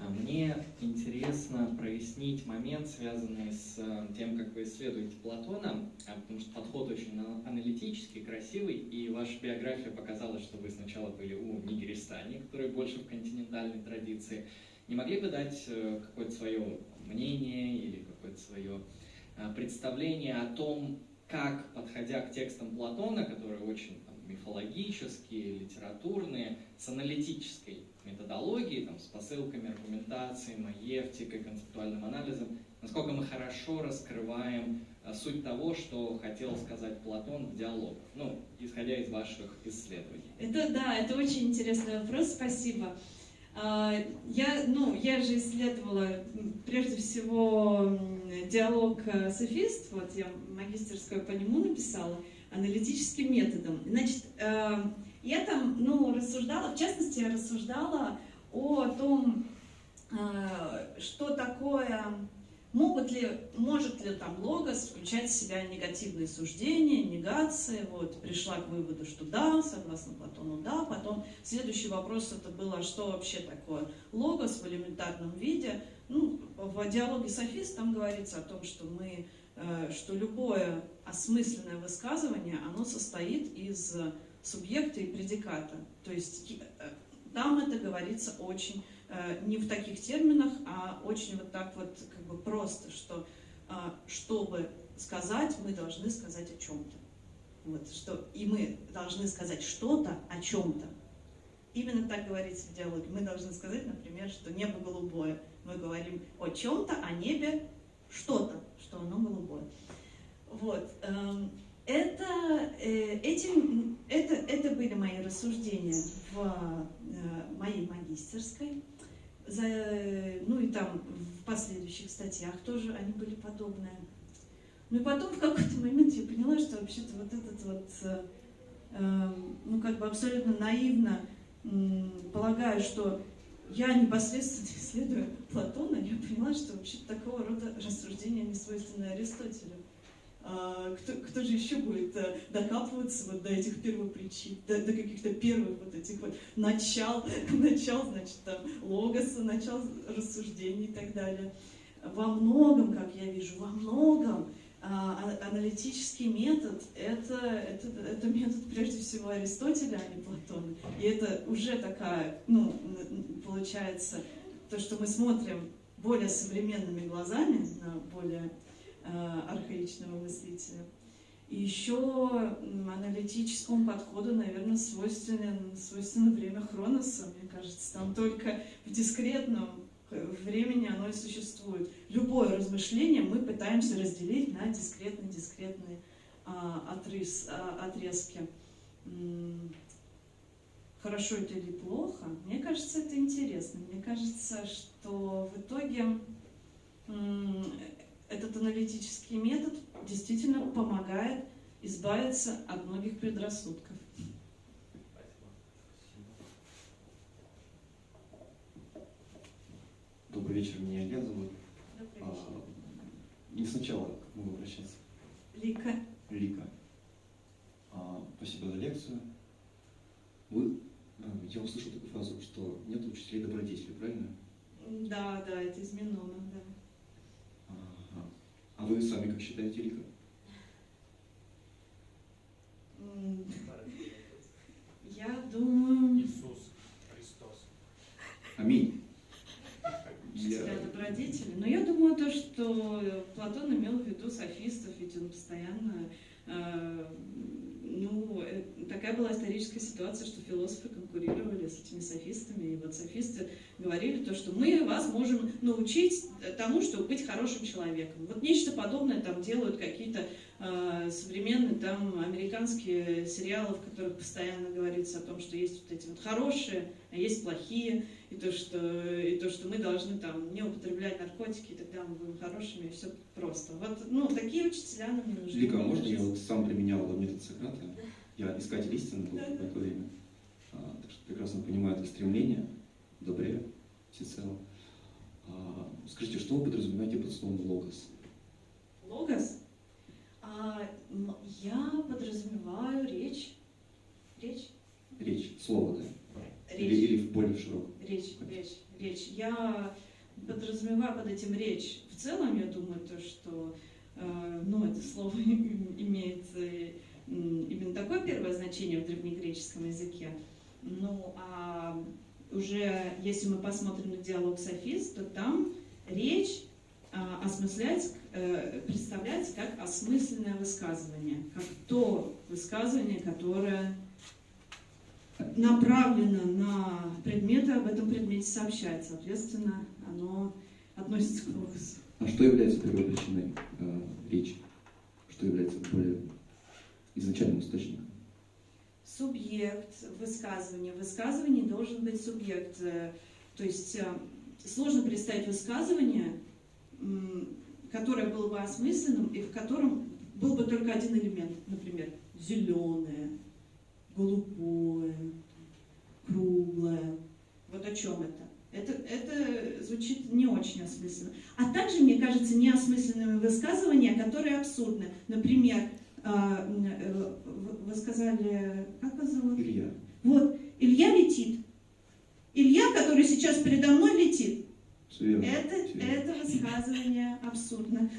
S4: Мне интересно прояснить момент, связанный с тем, как вы исследуете Платона, потому что подход очень аналитический, красивый, и ваша биография показала, что вы сначала были у Нигеристани, который больше в континентальной традиции. Не могли бы дать какое-то свое мнение или какое-то свое представление о том, как, подходя к текстам Платона, которые очень мифологические, литературные, с аналитической методологией, с посылками, аргументацией, маевтикой, концептуальным анализом, насколько мы хорошо раскрываем суть того, что хотел сказать Платон в диалогах, исходя из ваших исследований.
S2: Это очень интересный вопрос, спасибо. Я же исследовала прежде всего диалог софист, вот я магистерскую по нему написала, аналитическим методом. Значит, я там рассуждала, в частности, я рассуждала о том, что такое, может ли там логос включать в себя негативные суждения, негации. Вот, пришла к выводу, что да, согласно Платону, да. Потом следующий вопрос это было, что вообще такое логос в элементарном виде. В диалоге софист там говорится о том, что любое осмысленное высказывание, оно состоит из субъекта и предиката. То есть там это говорится очень, не в таких терминах, а очень вот так вот как бы просто, что чтобы сказать, мы должны сказать о чем-то. Вот, и мы должны сказать что-то о чем-то. Именно так говорится в диалоге. Мы должны сказать, например, что небо голубое. Мы говорим о чем-то, о небе, что-то, что оно голубое. Вот. Это были мои рассуждения в моей магистерской. И там в последующих статьях тоже они были подобные. И потом в какой-то момент я поняла, что вообще-то вот этот вот, как бы абсолютно наивно полагаю, что я непосредственно исследуя Платона, я поняла, что вообще-то такого рода рассуждения не свойственны Аристотелю. Кто же еще будет докапываться вот до этих первопричин, до каких-то первых вот этих вот начал, значит, там, логоса, начал рассуждений и так далее. Во многом, как я вижу, аналитический метод это метод прежде всего Аристотеля, а не Платона. И это уже такая, получается, то, что мы смотрим более современными глазами на более архаичного мыслителя. И еще аналитическому подходу, наверное, свойственно время Хроноса, мне кажется. Там только в дискретном времени оно и существует. Любое размышление мы пытаемся разделить на дискретные отрезки. Хорошо это или плохо? Мне кажется, это интересно. Мне кажется, что в итоге этот аналитический метод действительно помогает избавиться от многих предрассудков.
S5: вечер, меня Илья зовут. Не сначала, как могу обращаться?
S2: Лика.
S5: Лика. Спасибо за лекцию. Я услышал такую фразу, что нет учителей добродетели, правильно?
S2: Да, это из Минона, да.
S5: Ага. А вы сами как считаете, Лика?
S2: Я думаю...
S6: Иисус Христос.
S5: Аминь.
S2: Учителя добродетели. Но я думаю, то, что Платон имел в виду софистов, ведь он постоянно... такая была историческая ситуация, что философы конкурировали с этими софистами, и вот софисты говорили то, что мы вас можем научить тому, чтобы быть хорошим человеком. Вот нечто подобное там делают какие-то современные там американские сериалы, в которых постоянно говорится о том, что есть вот эти вот хорошие, а есть плохие, и то, что мы должны там не употреблять наркотики, и тогда мы будем хорошими, и все просто. Вот, такие учителя нам не нужны.
S5: Лика, а можно я вот сам применял метод Сократа? Я искатель истины был в это время, так что прекрасно понимаю это стремление, добре, всецело. Скажите, что вы подразумеваете под словом «логос»?
S2: Логос? Я подразумеваю речь.
S5: Речь, слово, да?
S2: Речь.
S5: Или в более широком?
S2: Речь. Я подразумеваю под этим речь. В целом, я думаю, то, что это слово имеет именно такое первое значение в древнегреческом языке. А уже если мы посмотрим на диалог софист, то там речь представляется как осмысленное высказывание, как то высказывание, которое направлено на предметы, об этом предмете сообщает. Соответственно, оно относится к логосу.
S5: А что является первой причиной речи? Что является более изначальным источником?
S2: Субъект высказывания. В высказывании должен быть субъект. То есть сложно представить высказывание, которое было бы осмысленным и в котором был бы только один элемент. Например, зеленое, голубое, круглое. Вот о чем это? Это звучит не очень осмысленно. А также, мне кажется, неосмысленными высказывания, которые абсурдны. Например, вы сказали, как вас зовут?
S5: Илья.
S2: Вот, Илья летит. Илья, который сейчас передо мной летит.
S5: Верно.
S2: Это высказывание абсурдно.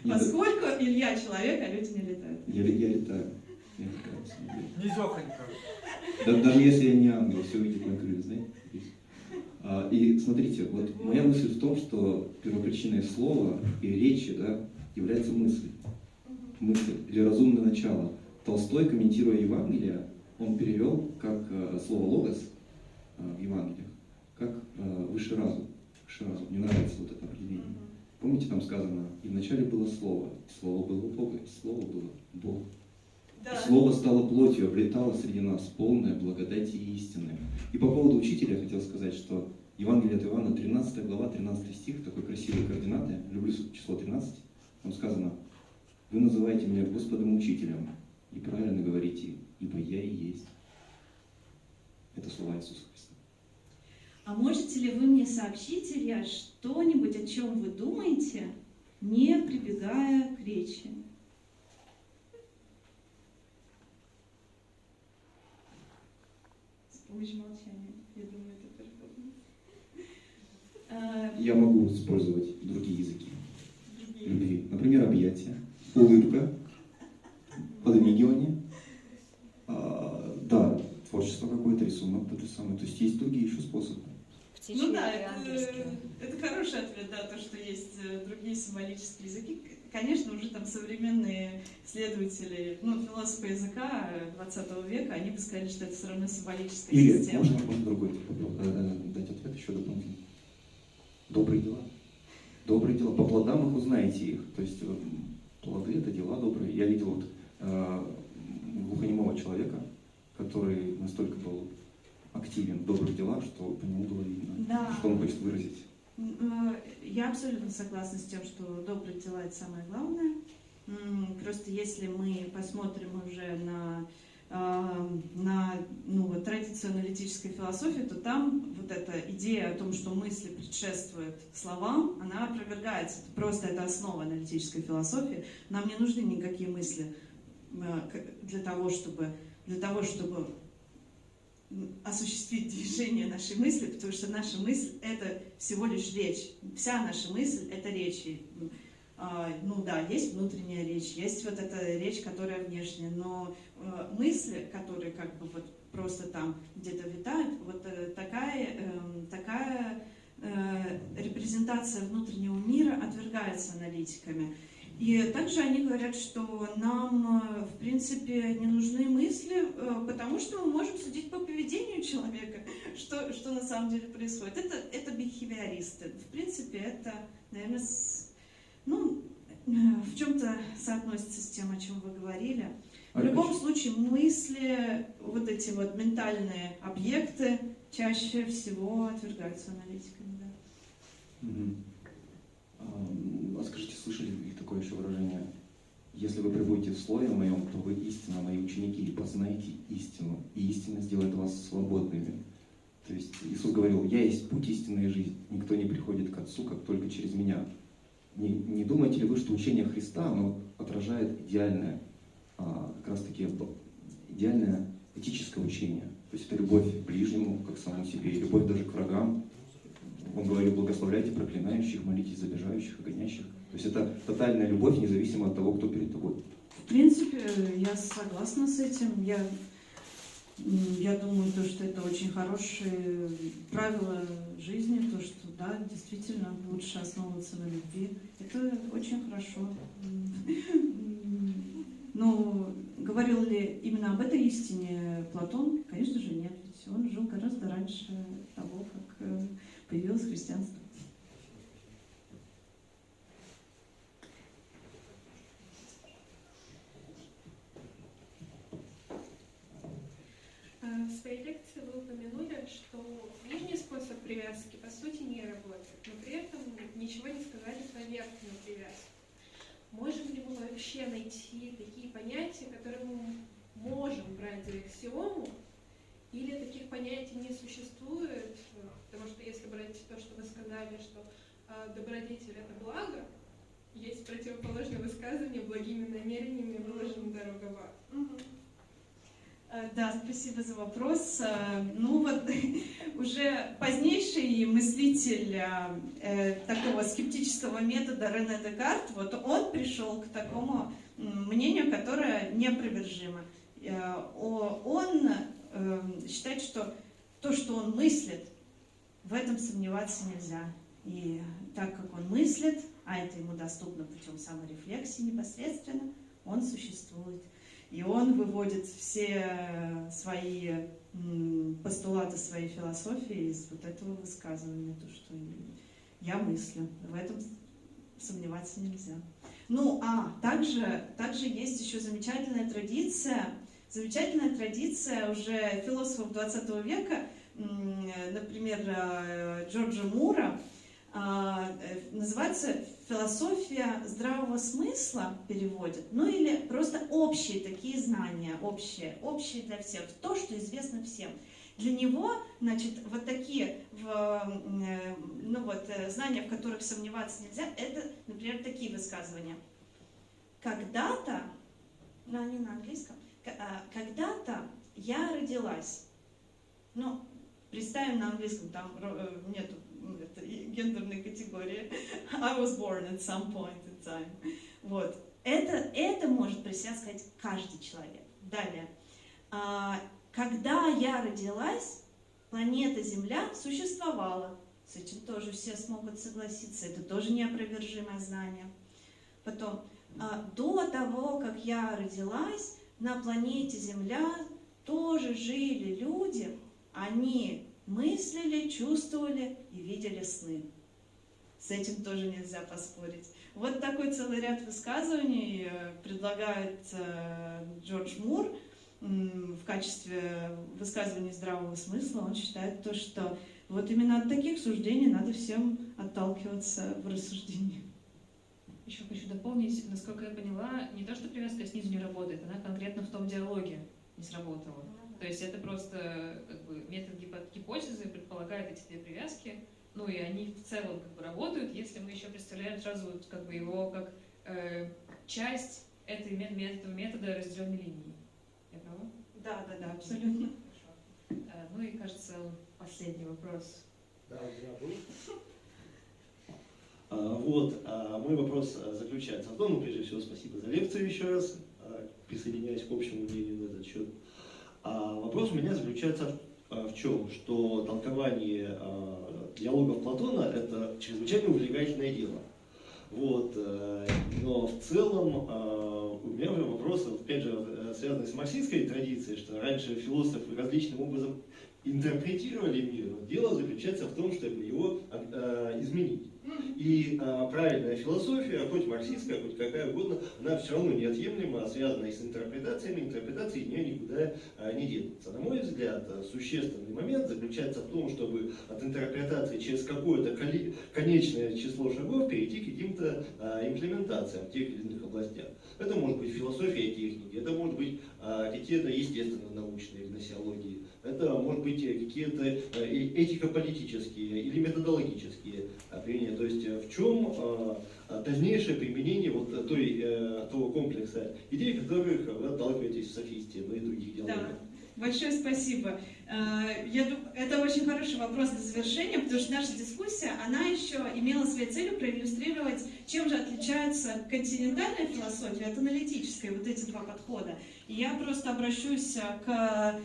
S5: Нет,
S2: Поскольку Илья человек, а люди не летают.
S5: Я летаю.
S6: Низехонько.
S5: Даже если я не ангел, все видит на крылья, знаете? И смотрите, вот моя мысль в том, что первопричиной слова и речи, да, является мысль. Мысль или разумное начало. Толстой, комментируя Евангелие, он перевел как слово «логос» в Евангелиях, как высший разум. Мне нравится вот это определение. Помните, там сказано, и вначале было Слово, и Слово было у Бога, и Слово было Бог.
S2: Да.
S5: И Слово стало плотью, обретало среди нас полное благодати и истины. И по поводу учителя я хотел сказать, что Евангелие от Иоанна, 13 глава, 13 стих, такой красивые координаты, люблю число 13, там сказано, вы называете меня Господом Учителем, и правильно говорите, ибо я и есть. Это слова Иисуса Христа.
S2: А можете ли вы мне сообщить, Илья, что-нибудь, о чем вы думаете, не прибегая к речи? С помощью молчания. Я думаю, это тоже.
S5: Я могу использовать другие языки любви. Например, объятия, улыбка, подмигивание. Да, творчество какое-то, рисунок тот же самый. То есть другие еще способы.
S2: Это хороший ответ, да, то, что есть другие символические языки. Конечно, уже там современные исследователи, философы языка 20 века, они бы сказали, что это все равно символическая система.
S5: Можно другой дать ответ еще дополнительно? Добрые дела. Добрые дела. По плодам их узнаете их. То есть плоды — это дела добрые. Я видел глухонемого человека, который настолько был активен в добрых делах, что по нему было видно,
S2: Да.
S5: что он хочет выразить.
S2: Я абсолютно согласна с тем, что добрые дела — это самое главное. Просто если мы посмотрим уже на на традицию аналитической философии, то там вот эта идея о том, что мысли предшествуют словам, она опровергается. Это основа аналитической философии. Нам не нужны никакие мысли для того, чтобы осуществить движение нашей мысли, потому что наша мысль — это всего лишь речь. Вся наша мысль — это речь. Есть внутренняя речь, есть вот эта речь, которая внешняя, но мысли, которые как бы вот просто там где-то витают, вот такая репрезентация внутреннего мира отвергается аналитиками. И также они говорят, что нам, в принципе, не нужны мысли, потому что мы можем судить по поведению человека, что на самом деле происходит. Это бихевиористы. В принципе, это, наверное, в чем-то соотносится с тем, о чем вы говорили. В любом случае, мысли, вот эти вот ментальные объекты чаще всего отвергаются аналитиками. Да.
S5: А скажите, слышали ли такое еще выражение? Если вы пребудете в слове моем, то вы истинно мои ученики, и познаете истину, и истина сделает вас свободными. То есть Иисус говорил: «Я есть путь, истинная жизнь, никто не приходит к Отцу, как только через меня». Не думаете ли вы, что учение Христа, оно отражает идеальное, как раз таки идеальное этическое учение? То есть это любовь к ближнему, как к самому себе, и любовь даже к врагам. Он говорил: благословляйте проклинающих, молитесь за обижающих и гонящих. То есть это тотальная любовь, независимо от того, кто перед тобой.
S2: В принципе, я согласна с этим. Я думаю, что это очень хорошие правила жизни, то, что, да, действительно лучше основываться на любви. Это очень хорошо. Но говорил ли именно об этой истине Платон? Конечно же, нет. Ведь он жил гораздо раньше того, как появилось христианство.
S7: В своей лекции вы упомянули, что нижний способ привязки по сути не работает, но при этом ничего не сказали про верхнюю привязку. Можем ли мы вообще найти такие понятия, которые мы можем брать за аксиому, или таких понятий не существует? Потому что если брать то, что вы сказали, что добродетель — это благо, есть противоположное высказывание: благими намерениями выложена дорога в ад.
S2: Да, спасибо за вопрос. Уже позднейший мыслитель такого скептического метода Рене Декарт, он пришел к такому мнению, которое неопровержимо. Он считает, что то, что он мыслит, в этом сомневаться нельзя. И так как он мыслит, а это ему доступно путем саморефлексии непосредственно, он существует. И он выводит все свои постулаты своей философии из вот этого высказывания, то, что я мыслю. В этом сомневаться нельзя. Также есть еще замечательная традиция уже философов 20 века, например, Джорджа Мура, называется «Философия здравого смысла», переводят, или просто общие такие знания, общие для всех, то, что известно всем. Для него, вот такие знания, в которых сомневаться нельзя, это, например, такие высказывания. Когда-то, не на английском, когда-то я родилась. Представим на английском, там нету гендерной категории. I was born at some point in time. Это может про себя сказать каждый человек. Далее. Когда я родилась, планета Земля существовала. С этим тоже все смогут согласиться. Это тоже неопровержимое знание. Потом, до того, как я родилась, на планете Земля тоже жили люди. Они мыслили, чувствовали и видели сны. С этим тоже нельзя поспорить. Вот такой целый ряд высказываний предлагает Джордж Мур в качестве высказываний здравого смысла. Он считает то, что вот именно от таких суждений надо всем отталкиваться в рассуждении.
S1: Еще хочу дополнить, насколько я поняла, не то, что привязка снизу не работает, она конкретно в том диалоге не сработало. То есть это просто как бы метод гипотезы предполагает эти две привязки, ну и они в целом как бы работают, если мы еще представляем сразу вот как бы его как часть этого метода разделенной линии. Я права?
S2: Да, абсолютно.
S1: Ну и, кажется, последний вопрос.
S6: Да, у меня был.
S8: Мой вопрос заключается в том, прежде всего, спасибо за лекцию еще раз, присоединяюсь к общему мнению на этот счет. Вопрос у меня заключается в чем? Что толкование диалогов Платона – это чрезвычайно увлекательное дело. Но в целом у меня уже вопрос, опять же, связанный с марксистской традицией, что раньше философы различным образом интерпретировали мир. Дело заключается в том, чтобы его изменить. И правильная философия, хоть марксистская, хоть какая угодно, она все равно неотъемлема, связана и с интерпретациями, интерпретации от нее никуда не денутся. На мой взгляд, существенный момент заключается в том, чтобы от интерпретации через какое-то конечное число шагов перейти к каким-то имплементациям в тех или иных областях. Это может быть философия и техники, это может быть какие-то естественно-научные гносеологии, это может быть какие-то этико-политические или методологические определения. То есть в чем дальнейшее применение того комплекса идей, которых вы отталкиваетесь в софисте, но и других диалогах.
S2: Да. Большое спасибо. Я думаю, это очень хороший вопрос для завершения, потому что наша дискуссия, она еще имела своей целью проиллюстрировать, чем же отличается континентальная философия от аналитической, вот эти два подхода. И я просто обращусь к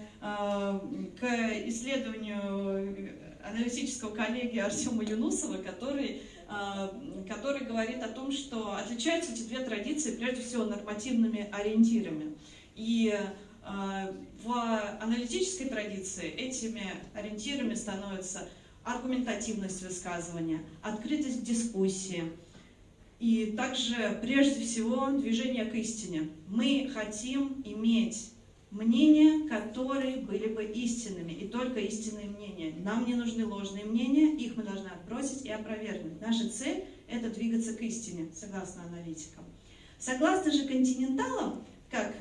S2: исследованию аналитического коллеги Артема Юнусова, который говорит о том, что отличаются эти две традиции прежде всего нормативными ориентирами. И в аналитической традиции этими ориентирами становятся аргументативность высказывания, открытость дискуссии и также, прежде всего, движение к истине. Мы хотим иметь мнения, которые были бы истинными, и только истинные мнения. Нам не нужны ложные мнения, их мы должны отбросить и опровергнуть. Наша цель – это двигаться к истине, согласно аналитикам. Согласно же континенталам, как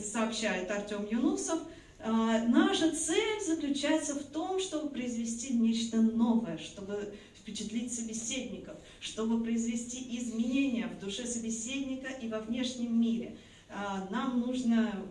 S2: сообщает Артем Юнусов, наша цель заключается в том, чтобы произвести нечто новое, чтобы впечатлить собеседников, чтобы произвести изменения в душе собеседника и во внешнем мире. Нам нужно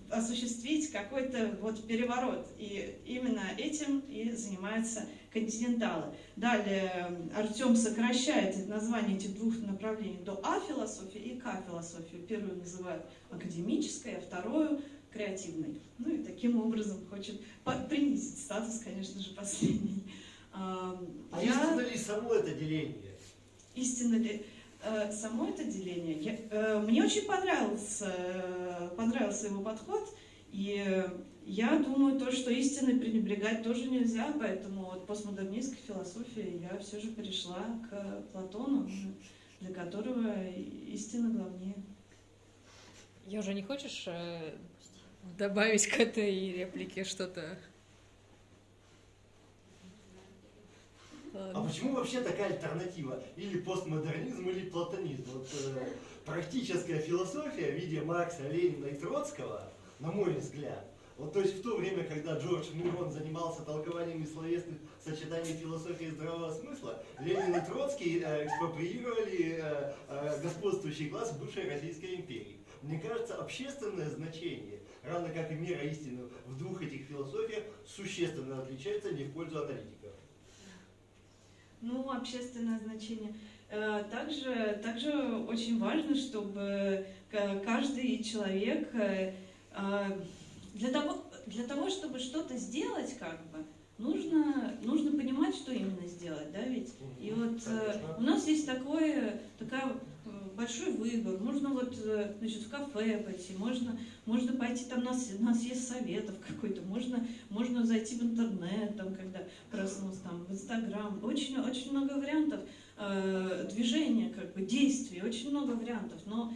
S2: осуществить какой-то переворот, и именно этим и занимаются континенталы. Далее Артем сокращает название этих двух направлений до А-философии и К-философии. Первую называют академической, а вторую креативной. Ну и таким образом хочет принизить статус, конечно же, последней.
S6: Истинно ли само это деление?
S2: Истинно ли само это деление? Мне очень понравился его подход, и я думаю, что истиной пренебрегать тоже нельзя, поэтому от постмодернистской философии я все же перешла к Платону, для которого истина главнее.
S1: Южа, не хочешь добавить к этой реплике что-то?
S6: А почему вообще такая альтернатива? Или постмодернизм, или платонизм? Практическая философия в виде Маркса, Ленина и Троцкого, на мой взгляд, то есть в то время, когда Джордж Мурон занимался толкованием словесных сочетаний философии и здравого смысла, Ленин и Троцкий экспроприировали господствующий класс бывшей Российской империи. Мне кажется, общественное значение, равно как и мера истины в двух этих философиях, существенно отличается не в пользу аналитиков.
S2: Общественное значение. Также очень важно, чтобы каждый человек для того, чтобы что-то сделать, нужно понимать, что именно сделать, да, ведь? И у нас есть такой большой выбор. Можно в кафе пойти, можно пойти, там у нас есть советов какой-то, можно зайти в интернет, когда проснулся, в Инстаграм. Очень много вариантов движения, действий, очень много вариантов. Но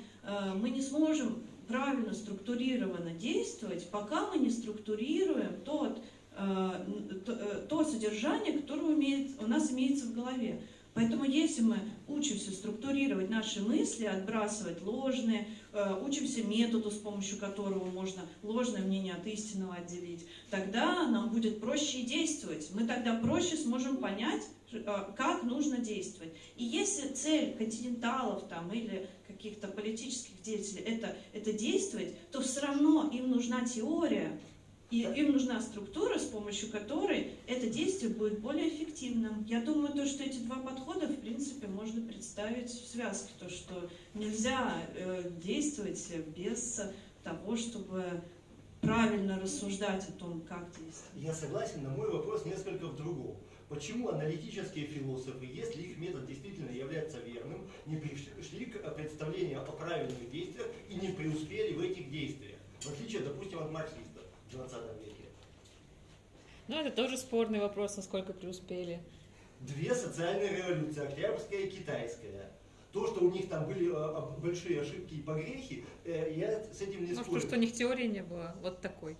S2: мы не сможем правильно, структурированно действовать, пока мы не структурируем то содержание, которое у нас имеется в голове. Поэтому если мы учимся структурировать наши мысли, отбрасывать ложные, учимся методу, с помощью которого можно ложное мнение от истинного отделить, тогда нам будет проще действовать. Мы тогда проще сможем понять, как нужно действовать. И если цель континенталов там, или каких-то политических деятелей это действовать, то все равно им нужна теория, и им нужна структура, с помощью которой это действие будет более эффективным. Я думаю, что эти два подхода, в принципе, можно представить в связке. То, что нельзя действовать без того, чтобы правильно рассуждать о том, как действовать.
S6: Я согласен, но мой вопрос несколько в другом. Почему аналитические философы, если их метод действительно является верным, не пришли к представлению о правильных действиях и не преуспели в этих действиях? В отличие, допустим, от марксистов в 20 веке.
S1: Ну, это тоже спорный вопрос, насколько преуспели.
S6: Две социальные революции, Октябрьская и Китайская. То, что у них там были большие ошибки и погрехи, я с этим не спорю.
S1: Может, что у них теории не было вот такой.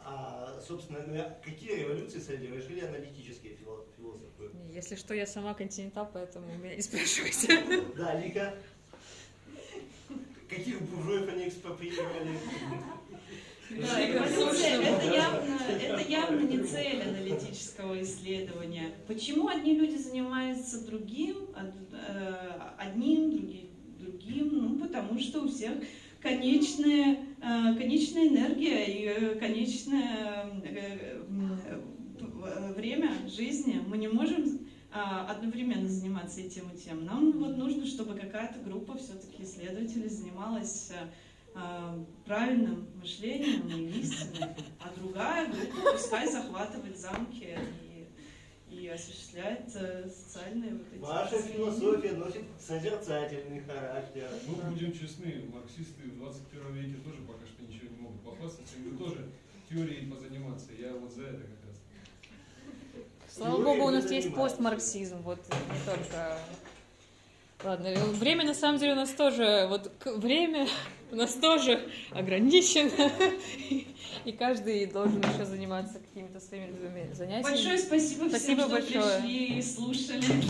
S6: А, собственно, какие революции совершили аналитические философы?
S1: Если что, я сама континентал, поэтому меня не спрашивайте.
S6: Да, Лика. Каких буржуев они экспроприировали?
S2: Да, это явно не цель аналитического исследования. Почему одни люди занимаются одним, другим? Ну, потому что у всех конечная энергия и конечное время жизни. Мы не можем одновременно заниматься и тем, и тем. Нам вот нужно, чтобы какая-то группа все-таки исследователей занималась правильным мышлением и истиной, а другая группа пускай захватывает замки и осуществляет социальные вот эти...
S6: Ваша философия носит созерцательный характер.
S9: Ну, будем честны, марксисты в 21 веке тоже пока что ничего не могут похвастаться, им тоже теорией позаниматься, я вот за это как раз.
S1: Слава богу, у нас есть постмарксизм, вот не только... Ладно, время на самом деле у нас тоже, время у нас тоже ограничено, и каждый должен еще заниматься какими-то своими любыми занятиями.
S2: Большое спасибо всем, что
S1: большое.
S2: пришли и слушали.